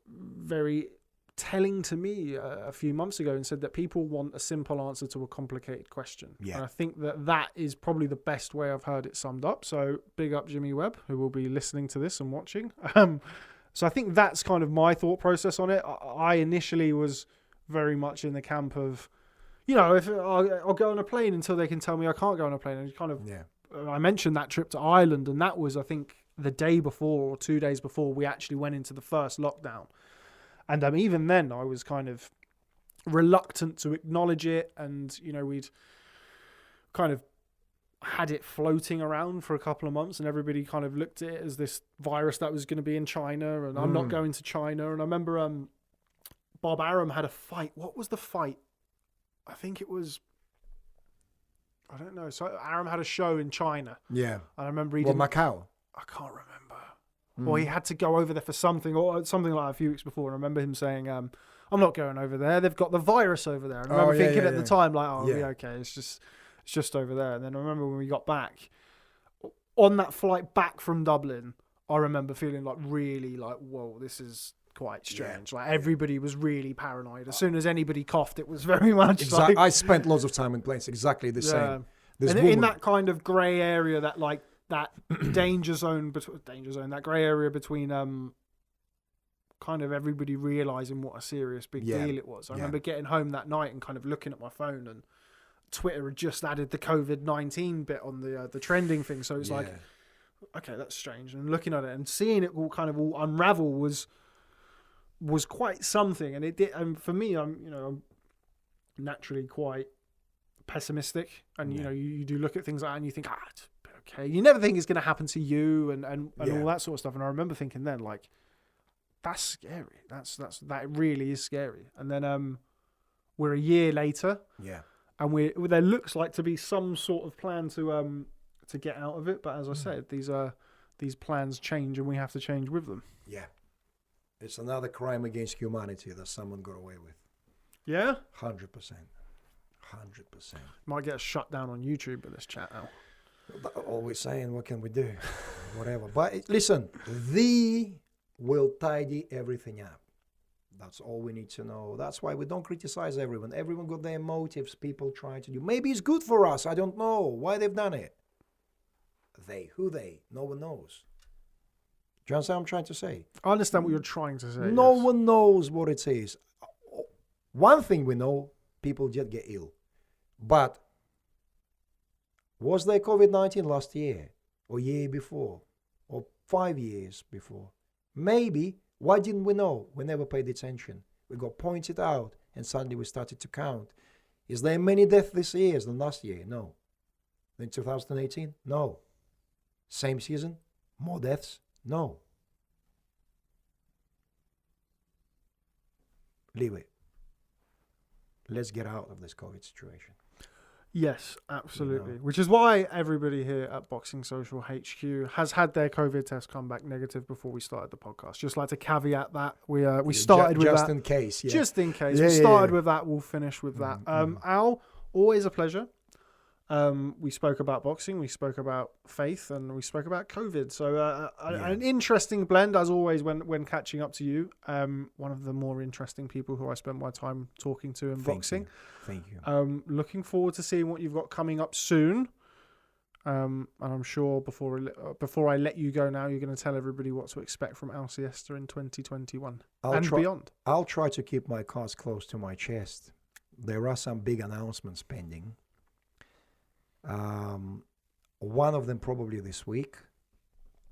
very telling to me a few months ago, and said that people want a simple answer to a complicated question. Yeah. And I think that is probably the best way I've heard it summed up. So big up Jimmy Webb, who will be listening to this and watching. So I think that's kind of my thought process on it. I initially was very much in the camp of, you know, if I'll go on a plane until they can tell me I can't go on a plane. And kind of, I mentioned that trip to Ireland, and that was, I think, the day before or 2 days before we actually went into the first lockdown. And even then, I was kind of reluctant to acknowledge it. And, you know, we'd kind of had it floating around for a couple of months, and everybody kind of looked at it as this virus that was going to be in China, and I'm not going to China. And I remember Bob Arum had a fight. What was the fight? I think it was I don't know. So Aram had a show in China. Yeah. I remember he Well, didn't. Macau. I can't remember. Or he had to go over there for something, or something like that a few weeks before. And I remember him saying, "I'm not going over there. They've got the virus over there." I remember thinking at the time, like, "Oh, yeah, okay, it's just over there." And then I remember when we got back on that flight back from Dublin, I remember feeling like really like, "Whoa, this is quite strange." Like everybody was really paranoid. As soon as anybody coughed, it was very much like I spent lots of time in planes exactly the same. And in that kind of grey area, that like that danger zone, that grey area between kind of everybody realising what a serious big deal it was. I remember getting home that night and kind of looking at my phone, and Twitter had just added the COVID-19 bit on the trending thing. So it's like, okay, that's strange. And looking at it and seeing it all kind of all unravel was quite something. And it did. And for me, I'm naturally quite pessimistic, and you do look at things like that and you think, it's okay. You never think it's going to happen to you and all that sort of stuff. And I remember thinking then, like, that's scary. That really is scary. And then we're a year later, and there looks like to be some sort of plan to get out of it. But as I said, these plans change, and we have to change with them. Yeah, it's another crime against humanity that someone got away with. Yeah, 100%. Might get us shut down on YouTube with this chat now. Always saying, what can we do? Whatever. But listen, they will tidy everything up. That's all we need to know. That's why we don't criticize everyone. Everyone got their motives, people try to do. Maybe it's good for us. I don't know why they've done it. Who they? No one knows. Do you understand what I'm trying to say? I understand what you're trying to say. No one knows what it is. One thing we know, people just get ill. But was there COVID-19 last year or year before or 5 years before? Maybe. Why didn't we know? We never paid attention. We got pointed out and suddenly we started to count. Is there many deaths this year than last year? No. In 2018? No. Same season? More deaths? No. Leave it. Let's get out of this COVID situation. Yes, absolutely. Which is why everybody here at Boxing Social HQ has had their COVID test come back negative before we started the podcast. Just like to caveat that we started with that. Just in case. Yeah. Just in case. We started with that. We'll finish with that. Al, always a pleasure. We spoke about boxing, we spoke about faith, and we spoke about COVID. So an interesting blend, as always, when catching up to you. One of the more interesting people who I spend my time talking to in boxing. Thank you. Looking forward to seeing what you've got coming up soon. And I'm sure before I let you go now, you're going to tell everybody what to expect from Alciester in 2021 beyond. I'll try to keep my cards close to my chest. There are some big announcements pending. One of them probably this week.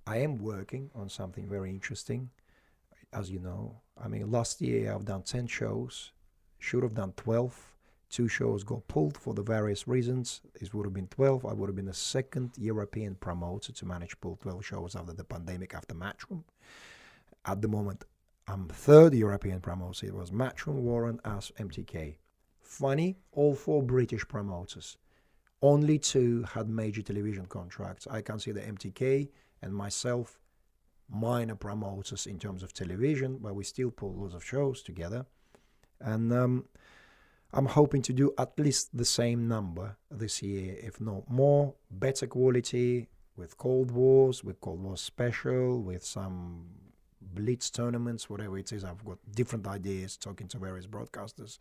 I am working on something very interesting, as you know. I mean, last year I've done 10 shows, should have done 12. 2 shows got pulled for the various reasons. It would have been 12. I would have been the second European promoter to manage pull 12 shows after the pandemic, after Matchroom. At the moment, I'm third European promoter. It was Matchroom, Warren, us, MTK. Funny, all 4 British promoters. Only 2 had major television contracts. I consider MTK and myself minor promoters in terms of television, but we still pull lots of shows together. And I'm hoping to do at least the same number this year, if not more. Better quality, with Cold Wars Special, with some Blitz tournaments, whatever it is. I've got different ideas, talking to various broadcasters.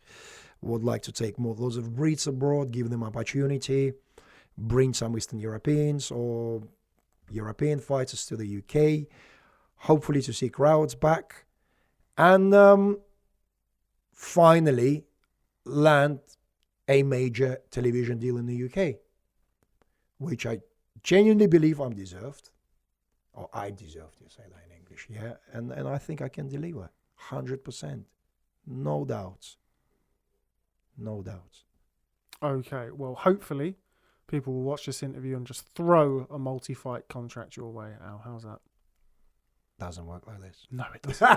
Would like to take more lots of Brits abroad, give them opportunity, bring some Eastern Europeans or European fighters to the UK, hopefully to see crowds back, and finally land a major television deal in the UK, which I genuinely believe I'm deserved, or I deserve to say that in English, and I think I can deliver 100%, no doubts. Okay, well, hopefully people will watch this interview and just throw a multi-fight contract your way. Al, how's that? doesn't work like this. No, it doesn't.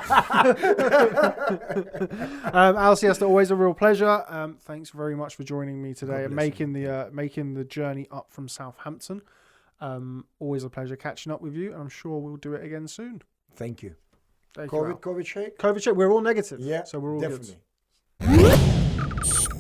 Alciester, always a real pleasure. Thanks very much for joining me today and making the journey up from Southampton. Always a pleasure catching up with you, and I'm sure we'll do it again soon. Thank you. Thank you, Al. COVID shake? COVID check. We're all negative. Yeah, so we're all definitely. good.